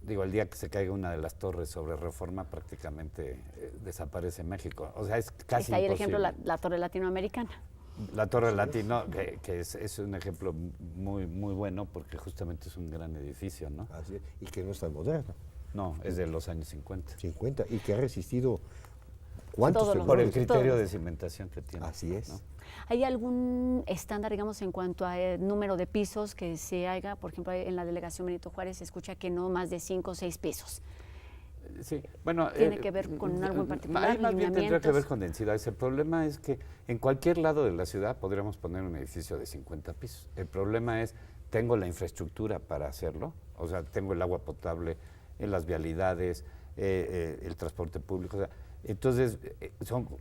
digo, el día que se caiga una de las torres sobre Reforma, prácticamente desaparece México. O sea, es casi Está ahí el imposible. ejemplo, la Torre Latinoamericana. La Torre Latino, que es un ejemplo muy, muy bueno, porque justamente es un gran edificio, ¿no? Así es, y que no es tan moderno. No, es de los años 50. 50, y que ha resistido ¿cuántos Todos los Por el temblores? criterio de cimentación que tiene. Así es. ¿no? ¿Hay algún estándar, digamos, en cuanto a número de pisos que se haga? Por ejemplo, en la delegación Benito Juárez se escucha que no más de 5 o 6 pisos. Sí, bueno, ¿Tiene que ver con algo en particular? Ahí más bien tendría que ver lineamientos? con densidades. El problema es que en cualquier lado de la ciudad podríamos poner un edificio de 50 pisos. El problema es, ¿tengo la infraestructura para hacerlo? O sea, ¿tengo el agua potable, las vialidades, el transporte público? O sea, entonces,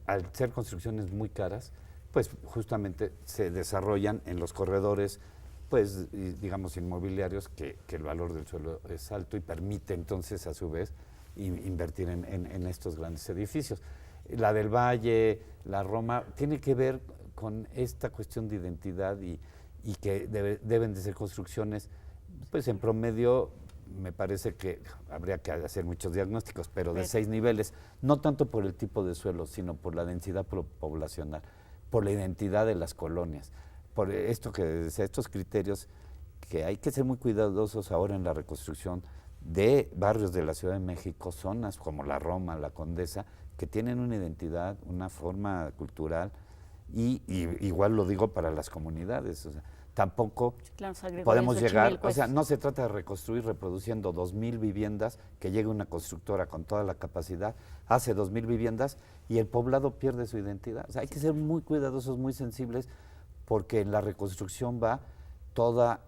al ser construcciones muy caras, pues justamente se desarrollan en los corredores, pues digamos inmobiliarios, que el valor del suelo es alto y permite entonces a su vez invertir en estos grandes edificios. La del Valle, la Roma, tiene que ver con esta cuestión de identidad y que deben de ser construcciones, pues en promedio me parece que habría que hacer muchos diagnósticos, pero de 6 niveles, no tanto por el tipo de suelo, sino por la densidad poblacional, por la identidad de las colonias, por esto que decía, estos criterios que hay que ser muy cuidadosos ahora en la reconstrucción de barrios de la Ciudad de México, zonas como la Roma, la Condesa, que tienen una identidad, una forma cultural y igual lo digo para las comunidades. O sea, tampoco Claro, se agregó podemos eso, llegar, Xochimilco, o sea, no se trata de reconstruir reproduciendo 2,000 viviendas, que llegue una constructora con toda la capacidad, hace 2,000 viviendas y el poblado pierde su identidad. O sea, hay que ser muy cuidadosos, muy sensibles, porque en la reconstrucción va toda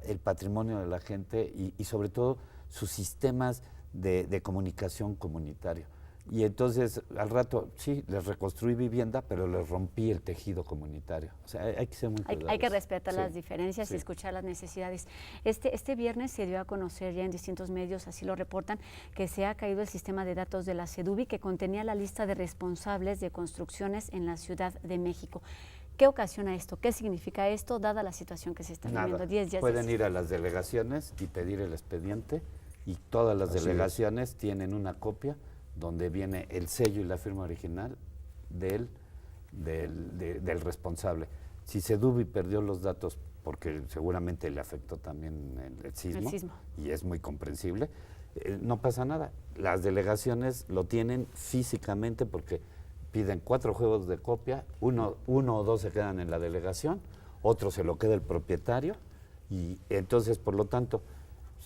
el patrimonio de la gente y sobre todo sus sistemas de comunicación comunitario. Y entonces, al rato, sí, les reconstruí vivienda, pero les rompí el tejido comunitario. O sea, hay que ser muy cuidadosos. Hay que respetar Sí, las diferencias sí. y escuchar las necesidades. Este viernes se dio a conocer ya en distintos medios, así lo reportan, que se ha caído el sistema de datos de la SEDUBI que contenía la lista de responsables de construcciones en la Ciudad de México. ¿Qué ocasiona esto? ¿Qué significa esto, dada la situación que se está Nada. viviendo? 10 días Pueden de ir a las delegaciones y pedir el expediente y todas las Así es. delegaciones tienen una copia donde viene el sello y la firma original del responsable. Si Sedubi perdió los datos porque seguramente le afectó también el sismo, y es muy comprensible, no pasa nada. Las delegaciones lo tienen físicamente porque piden 4 juegos de copia, uno o dos se quedan en la delegación, otro se lo queda el propietario, y entonces, por lo tanto,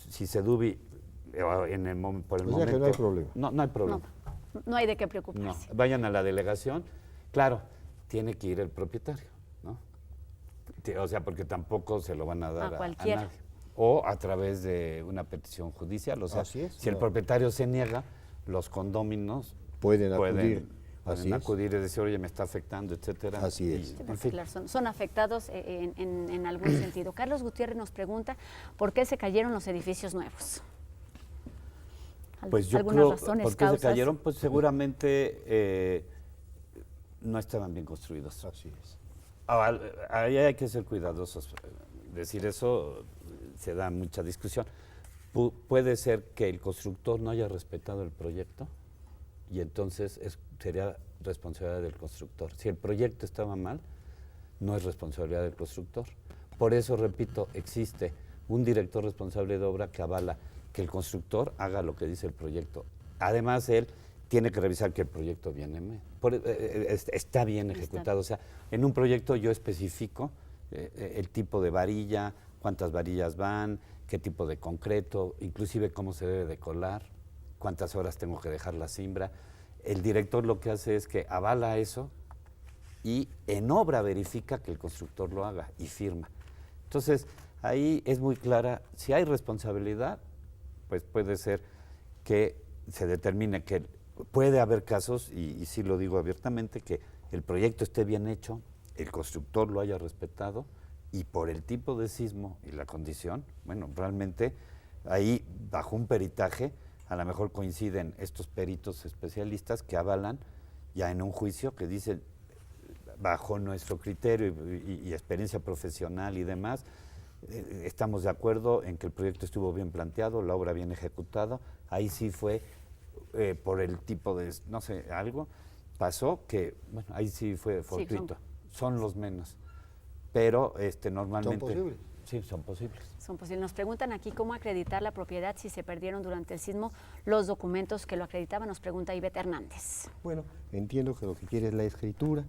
si Sedubi por el O sea que momento... no hay problema. No hay problema. No hay de qué No, preocuparse. vayan a la delegación. Claro, tiene que ir el propietario, ¿no? O sea, porque tampoco se lo van a dar a cualquiera. nadie. O a través de una petición judicial. O sea, Así es, si el no. propietario se niega, los condóminos Pueden acudir. pueden Así es. acudir y decir, oye, me está afectando, etcétera. Así es. Y, Sí, en fin. claro, son afectados en algún sentido. Carlos Gutiérrez nos pregunta por qué se cayeron los edificios nuevos. Pues yo ¿Algunas creo, razones, ¿por qué se causas? cayeron? Pues seguramente no estaban bien construidos. Así es. Ahí hay que ser cuidadosos. Decir eso se da mucha discusión. Puede ser que el constructor no haya respetado el proyecto y entonces sería responsabilidad del constructor. Si el proyecto estaba mal, no es responsabilidad del constructor. Por eso, repito, existe un director responsable de obra que avala que el constructor haga lo que dice el proyecto. Además, él tiene que revisar que el proyecto está bien ejecutado. O sea, en un proyecto yo especifico el tipo de varilla, cuántas varillas van, qué tipo de concreto, inclusive cómo se debe de colar, cuántas horas tengo que dejar la cimbra. El director lo que hace es que avala eso y en obra verifica que el constructor lo haga y firma. Entonces, ahí es muy clara, si hay responsabilidad, pues puede ser que se determine que puede haber casos, y sí lo digo abiertamente, que el proyecto esté bien hecho, el constructor lo haya respetado, y por el tipo de sismo y la condición, bueno, realmente ahí bajo un peritaje, a lo mejor coinciden estos peritos especialistas que avalan ya en un juicio que dicen, bajo nuestro criterio y experiencia profesional y demás, estamos de acuerdo en que el proyecto estuvo bien planteado, la obra bien ejecutada. Ahí sí fue por el tipo de, no sé, algo pasó que, bueno, ahí sí fue fortuito. Son los menos, pero normalmente... ¿Son posibles? Sí, son posibles. Son posibles. Nos preguntan aquí cómo acreditar la propiedad si se perdieron durante el sismo los documentos que lo acreditaban, nos pregunta Ivette Hernández. Bueno, entiendo que lo que quiere es la escritura.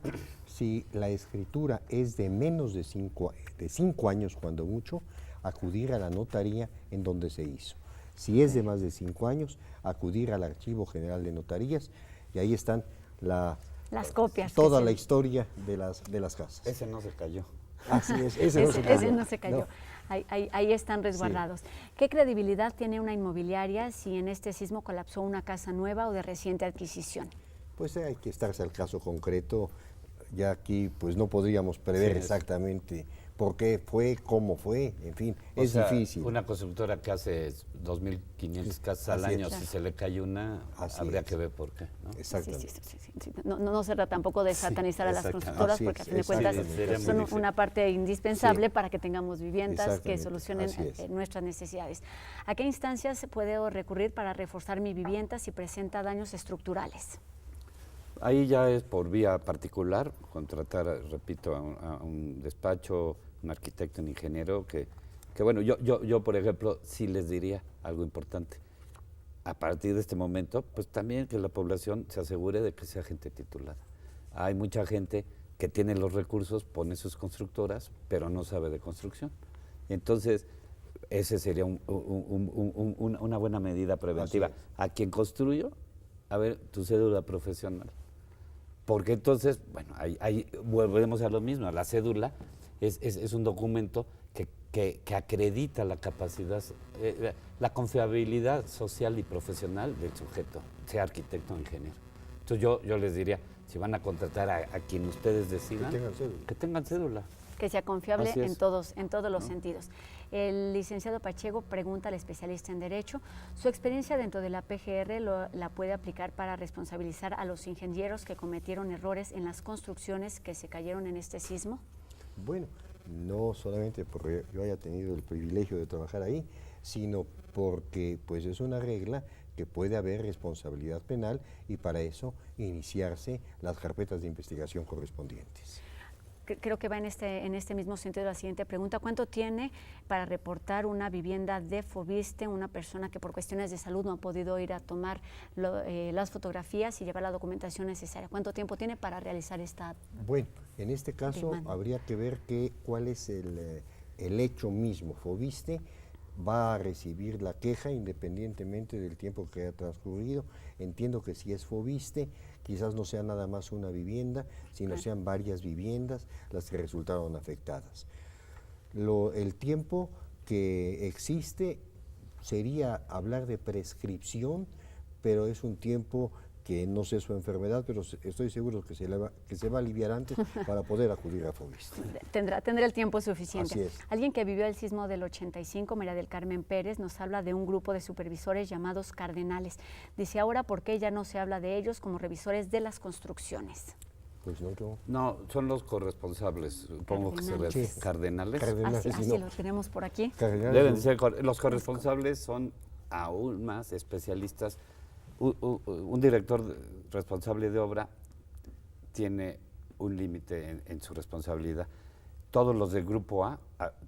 Si la escritura es de menos de 5 años, cuando mucho, acudir a la notaría en donde se hizo. Si es de más de 5 años, acudir al Archivo General de Notarías y ahí están las copias. Toda la historia de las casas. Ese no se cayó. Así es, ese no se cayó. No. Ahí están resguardados. Sí. ¿Qué credibilidad tiene una inmobiliaria si en este sismo colapsó una casa nueva o de reciente adquisición? Pues hay que estarse al caso concreto. Ya aquí pues no podríamos prever exactamente por qué fue, cómo fue, en fin, es difícil. Una constructora que hace 2.500 casas al año, si se le cae una, habría que ver por qué, ¿no? Exactamente. Sí. No se trata tampoco de satanizar a las constructoras, porque a fin de cuentas son una parte indispensable para que tengamos viviendas que solucionen nuestras necesidades. ¿A qué instancias se puede recurrir para reforzar mi vivienda si presenta daños estructurales? Ahí ya es por vía particular, contratar, repito, a un despacho, un arquitecto, un ingeniero, que bueno, yo, por ejemplo, sí les diría algo importante. A partir de este momento, pues también que la población se asegure de que sea gente titulada. Hay mucha gente que tiene los recursos pone sus constructoras, pero no sabe de construcción. Entonces, ese sería una buena medida preventiva. A quien construyo, a ver, tu cédula profesional. Porque entonces, bueno, ahí volvemos a lo mismo. La cédula es un documento que acredita la capacidad, la confiabilidad social y profesional del sujeto, sea arquitecto o ingeniero. Entonces yo les diría, si van a contratar a quien ustedes decidan, que tengan cédula. Que sea confiable en todos los sentidos. El licenciado Pacheco pregunta al especialista en Derecho, ¿su experiencia dentro de la PGR la puede aplicar para responsabilizar a los ingenieros que cometieron errores en las construcciones que se cayeron en este sismo? Bueno, no solamente porque yo haya tenido el privilegio de trabajar ahí, sino porque pues es una regla que puede haber responsabilidad penal y para eso iniciarse las carpetas de investigación correspondientes. Creo que va en este mismo sentido la siguiente pregunta. ¿Cuánto tiene para reportar una vivienda de Foviste, una persona que por cuestiones de salud no ha podido ir a tomar las fotografías y llevar la documentación necesaria? ¿Cuánto tiempo tiene para realizar esta Bueno, en este caso demanda? habría que ver cuál es el hecho mismo. Foviste va a recibir la queja independientemente del tiempo que haya transcurrido. Entiendo que si es Foviste, quizás no sea nada más una vivienda, sino sean varias viviendas las que resultaron afectadas. El tiempo que existe sería hablar de prescripción, pero es un tiempo que no sé su enfermedad, pero estoy seguro que se va a aliviar antes para poder acudir a Foviste. Tendrá el tiempo suficiente. Así es. Alguien que vivió el sismo del 85, María del Carmen Pérez, nos habla de un grupo de supervisores llamados cardenales. Dice, ahora, ¿por qué ya no se habla de ellos como revisores de las construcciones? Pues no, yo... No, son los corresponsables, supongo que se refieren. Sí. ¿Cardenales? Así lo tenemos por aquí. Deben ser, los corresponsables son aún más especialistas. Un director responsable de obra tiene un límite en su responsabilidad. Todos los del grupo A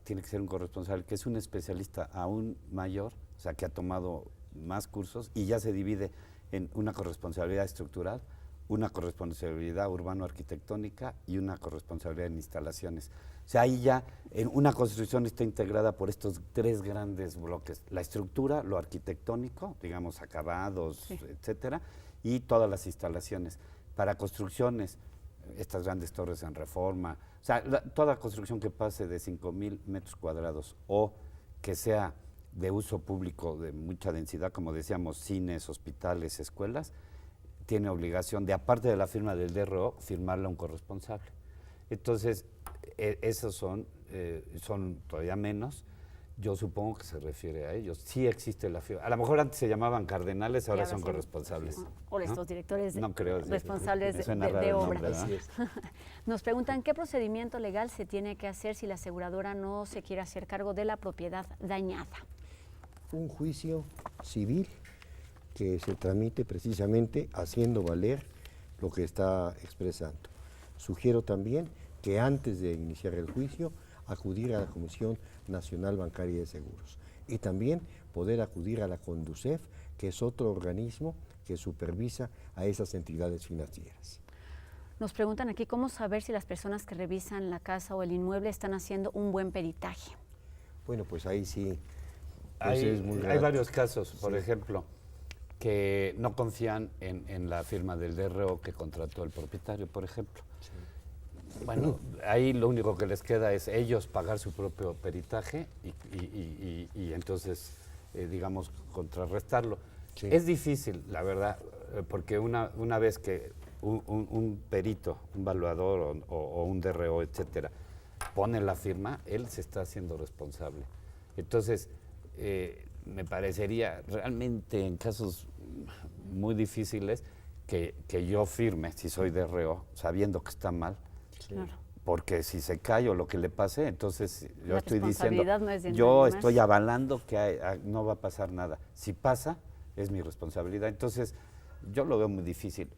tiene que ser un corresponsable que es un especialista aún mayor, o sea, que ha tomado más cursos y ya se divide en una corresponsabilidad estructural, una corresponsabilidad urbano-arquitectónica y una corresponsabilidad en instalaciones. O sea, ahí ya una construcción está integrada por estos tres grandes bloques: la estructura, lo arquitectónico, digamos acabados, etcétera, y todas las instalaciones. Para construcciones, estas grandes torres en Reforma, o sea, toda construcción que pase de 5,000 metros cuadrados o que sea de uso público de mucha densidad, como decíamos, cines, hospitales, escuelas, tiene obligación de, aparte de la firma del DRO, firmarla un corresponsable. Entonces, esos son todavía menos. Yo supongo que se refiere a ellos. Sí existe la firma. A lo mejor antes se llamaban cardenales, ahora son corresponsables. O estos directores responsables de obra. Nombre, Nos preguntan, ¿qué procedimiento legal se tiene que hacer si la aseguradora no se quiere hacer cargo de la propiedad dañada? Un juicio civil que se tramite precisamente haciendo valer lo que está expresando. Sugiero también que antes de iniciar el juicio, acudir a la Comisión Nacional Bancaria de Seguros y también poder acudir a la CONDUCEF, que es otro organismo que supervisa a esas entidades financieras. Nos preguntan aquí cómo saber si las personas que revisan la casa o el inmueble están haciendo un buen peritaje. Bueno, pues ahí sí. Pues hay varios casos, por ejemplo, que no confían en la firma del DRO que contrató el propietario, por ejemplo. Sí. Bueno, ahí lo único que les queda es ellos pagar su propio peritaje y entonces, digamos, contrarrestarlo. Sí. Es difícil, la verdad, porque una vez que un perito, un evaluador o un DRO, etcétera, pone la firma, él se está haciendo responsable. Entonces, me parecería realmente en casos muy difíciles que yo firme, si soy DRO, sabiendo que está mal. Claro. Porque si se cae o lo que le pase, entonces yo estoy diciendo, no es yo estoy avalando que no va a pasar nada. Si pasa, es mi responsabilidad. Entonces, yo lo veo muy difícil.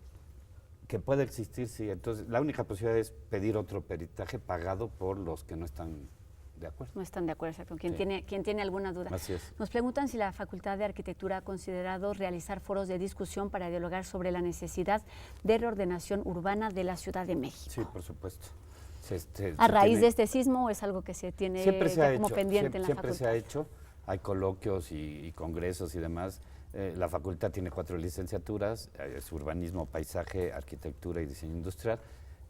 Que puede existir, sí. Entonces, la única posibilidad es pedir otro peritaje pagado por los que no están de acuerdo. No están de acuerdo, exacto. Quien Sí. tiene alguna duda. Así es. Nos preguntan si la Facultad de Arquitectura ha considerado realizar foros de discusión para dialogar sobre la necesidad de reordenación urbana de la Ciudad de México. Sí, por supuesto. ¿A raíz de este sismo o es algo que se tiene siempre se ha como hecho, pendiente en la siempre facultad? se ha hecho, hay coloquios y congresos y demás. La facultad tiene 4 licenciaturas, es urbanismo, paisaje, arquitectura y diseño industrial,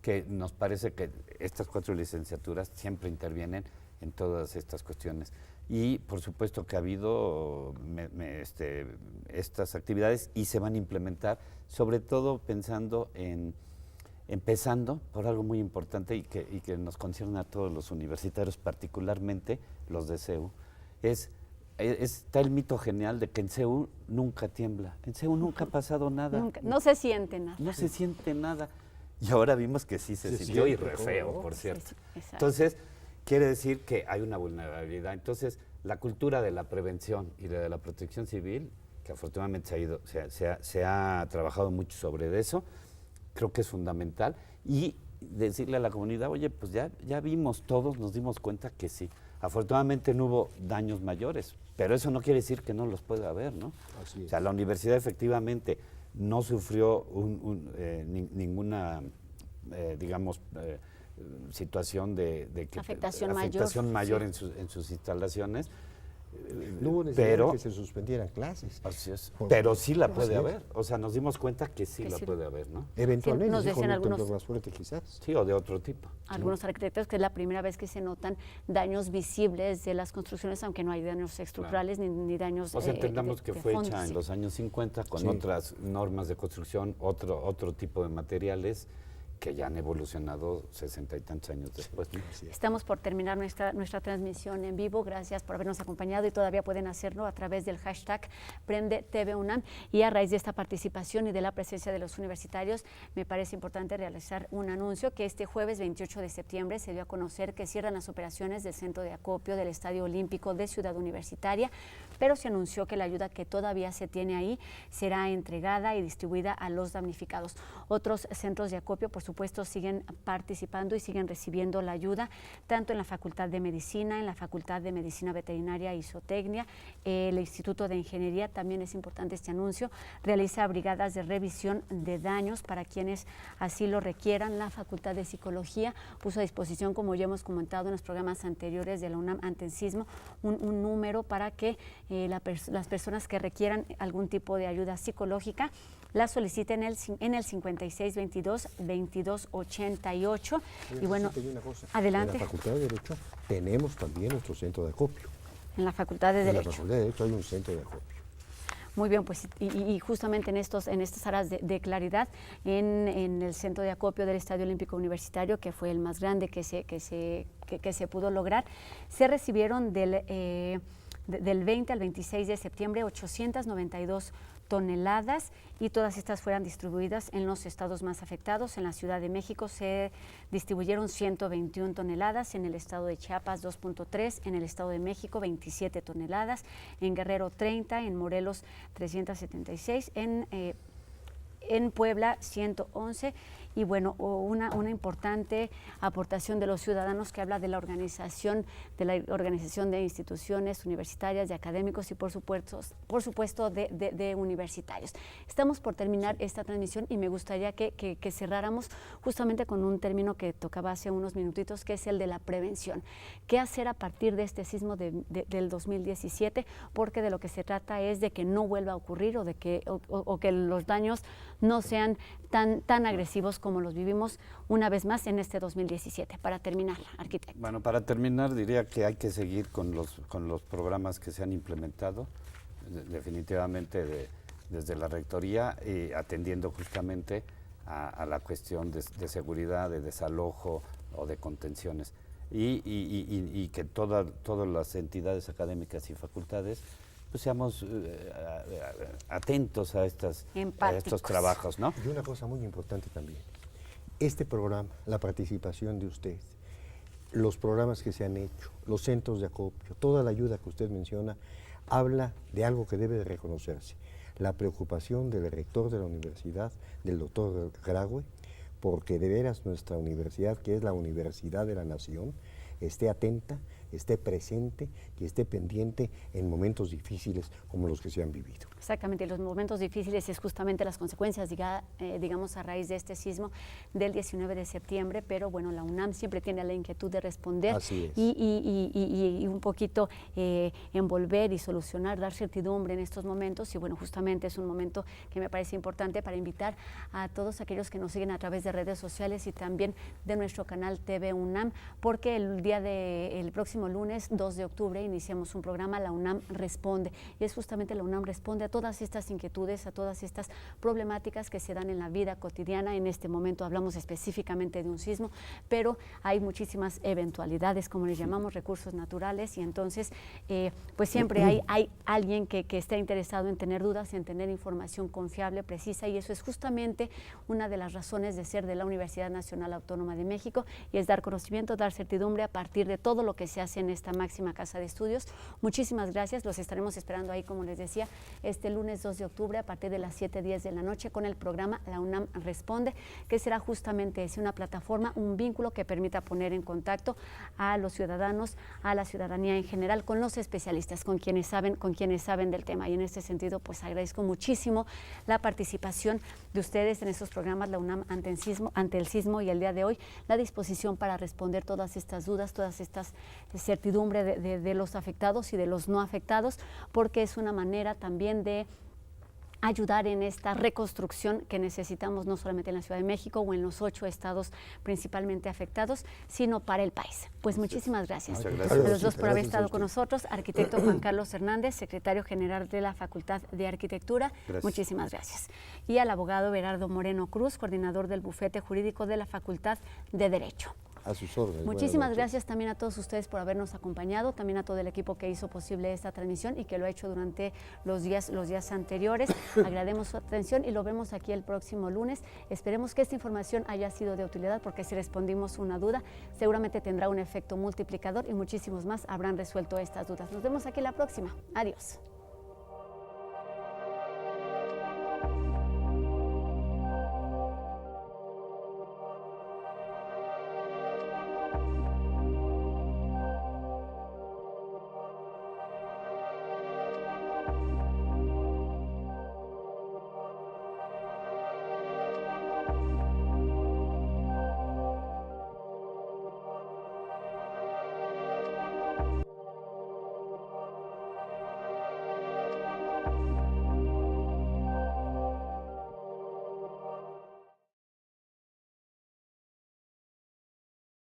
que nos parece que estas 4 licenciaturas siempre intervienen en todas estas cuestiones. Y por supuesto que ha habido estas actividades y se van a implementar, sobre todo empezando por algo muy importante y que nos concierne a todos los universitarios, particularmente los de CEU, está el mito genial de que en CEU nunca tiembla. En CEU nunca ha pasado nada. Nunca, no se siente nada. No se siente nada. Y ahora vimos que sí se sintió y re feo, por cierto. Entonces, quiere decir que hay una vulnerabilidad. Entonces, la cultura de la prevención y de la protección civil, que afortunadamente se ha trabajado mucho sobre eso, creo que es fundamental. Y decirle a la comunidad, oye, pues ya vimos, todos nos dimos cuenta que sí. Afortunadamente no hubo daños mayores, pero eso no quiere decir que no los pueda haber, ¿no? Así es. O sea, la universidad efectivamente no sufrió ninguna, digamos, situación de afectación mayor sí. en sus instalaciones. No hubo necesidad de que se suspendieran clases. Así es. Pero sí la puede Así es. haber. O sea, nos dimos cuenta que sí Que la sí. puede haber, ¿no? Eventualmente, nos sí, con decían un temblor algunos- más fuerte quizás. Sí, o de otro tipo. Algunos arquitectos que es la primera vez que se notan daños visibles de las construcciones, aunque no hay daños estructurales ni daños O sea, entendamos que de fue fondo, hecha en sí. los años 50 con Sí. otras normas de construcción, otro tipo de materiales que ya han evolucionado 60 y tantos años después, ¿no? Así es. Estamos por terminar nuestra transmisión en vivo. Gracias por habernos acompañado y todavía pueden hacerlo a través del hashtag Prende TV UNAM. Y a raíz de esta participación y de la presencia de los universitarios, me parece importante realizar un anuncio que este jueves 28 de septiembre se dio a conocer que cierran las operaciones del centro de acopio del Estadio Olímpico de Ciudad Universitaria, pero se anunció que la ayuda que todavía se tiene ahí será entregada y distribuida a los damnificados. Otros centros de acopio, por supuesto, siguen participando y siguen recibiendo la ayuda, tanto en la Facultad de Medicina, en la Facultad de Medicina Veterinaria y Zootecnia, el Instituto de Ingeniería, también es importante este anuncio, realiza brigadas de revisión de daños para quienes así lo requieran. La Facultad de Psicología puso a disposición, como ya hemos comentado en los programas anteriores de la UNAM ante el sismo, un número para que las personas que requieran algún tipo de ayuda psicológica la soliciten en el 5622-2288. Y bueno, Sí, te digo una cosa. adelante. En la Facultad de Derecho tenemos también nuestro centro de acopio. En la Facultad de En la Derecho. Facultad de Derecho hay un centro de acopio. Muy bien, pues y justamente en estas áreas de claridad, en el centro de acopio del Estadio Olímpico Universitario, que fue el más grande que se pudo lograr, se recibieron del 20 al 26 de septiembre 892 toneladas y todas estas fueron distribuidas en los estados más afectados. En la Ciudad de México se distribuyeron 121 toneladas, en el estado de Chiapas 2.3, en el estado de México 27 toneladas, en Guerrero 30, en Morelos 376, en Puebla 111 y bueno, una importante aportación de los ciudadanos que habla de la organización de instituciones universitarias, de académicos y por supuesto de universitarios. Estamos por terminar esta transmisión y me gustaría que cerráramos justamente con un término que tocaba hace unos minutitos, que es el de la prevención. ¿Qué hacer a partir de este sismo del 2017? Porque de lo que se trata es de que no vuelva a ocurrir o que los daños no sean tan agresivos como los vivimos una vez más en este 2017. Para terminar, arquitecto. Bueno, para terminar diría que hay que seguir con los programas que se han implementado, definitivamente desde la Rectoría, atendiendo justamente a la cuestión de seguridad, de desalojo o de contenciones. Y que todas las entidades académicas y facultades pues seamos atentos a estos trabajos, ¿no? Y una cosa muy importante también, este programa, la participación de usted, los programas que se han hecho, los centros de acopio, toda la ayuda que usted menciona, habla de algo que debe de reconocerse, la preocupación del rector de la universidad, del doctor Graue, porque de veras nuestra universidad, que es la universidad de la nación, esté atenta esté presente y esté pendiente en momentos difíciles como los que se han vivido. Exactamente, los momentos difíciles es justamente las consecuencias, digamos, a raíz de este sismo del 19 de septiembre, pero bueno, la UNAM siempre tiene la inquietud de responder y un poquito envolver y solucionar, dar certidumbre en estos momentos, y bueno, justamente es un momento que me parece importante para invitar a todos aquellos que nos siguen a través de redes sociales y también de nuestro canal TV UNAM, porque el próximo lunes 2 de octubre iniciamos un programa, La UNAM Responde, y es justamente La UNAM Responde a todas estas inquietudes, a todas estas problemáticas que se dan en la vida cotidiana. En este momento hablamos específicamente de un sismo, pero hay muchísimas eventualidades, como les llamamos, recursos naturales, y entonces pues siempre hay alguien que está interesado en tener dudas, en tener información confiable, precisa, y eso es justamente una de las razones de ser de la Universidad Nacional Autónoma de México, y es dar conocimiento, dar certidumbre a partir de todo lo que se hace en esta máxima casa de estudios. Muchísimas gracias, los estaremos esperando ahí, como les decía, este lunes 2 de octubre a partir de las 7:10 de la noche con el programa La UNAM Responde, que será justamente una plataforma, un vínculo que permita poner en contacto a los ciudadanos, a la ciudadanía en general, con los especialistas, con quienes saben del tema. Y en este sentido, pues agradezco muchísimo la participación de ustedes en estos programas, La UNAM ante el sismo, y el día de hoy la disposición para responder todas estas dudas, todas estas certidumbre de los afectados y de los no afectados, porque es una manera también de ayudar en esta reconstrucción que necesitamos, no solamente en la Ciudad de México o en los 8 estados principalmente afectados, sino para el país. Pues muchísimas gracias. Muchas gracias A los dos por haber estado con nosotros. Arquitecto Juan Carlos Hernández, secretario general de la Facultad de Arquitectura. Gracias. Muchísimas gracias. Y al abogado Berardo Moreno Cruz, coordinador del bufete jurídico de la Facultad de Derecho. A sus órdenes. Muchísimas gracias también a todos ustedes por habernos acompañado, también a todo el equipo que hizo posible esta transmisión y que lo ha hecho durante los días anteriores. Agradecemos su atención y lo vemos aquí el próximo lunes. Esperemos que esta información haya sido de utilidad, porque si respondimos una duda, seguramente tendrá un efecto multiplicador y muchísimos más habrán resuelto estas dudas. Nos vemos aquí la próxima. Adiós.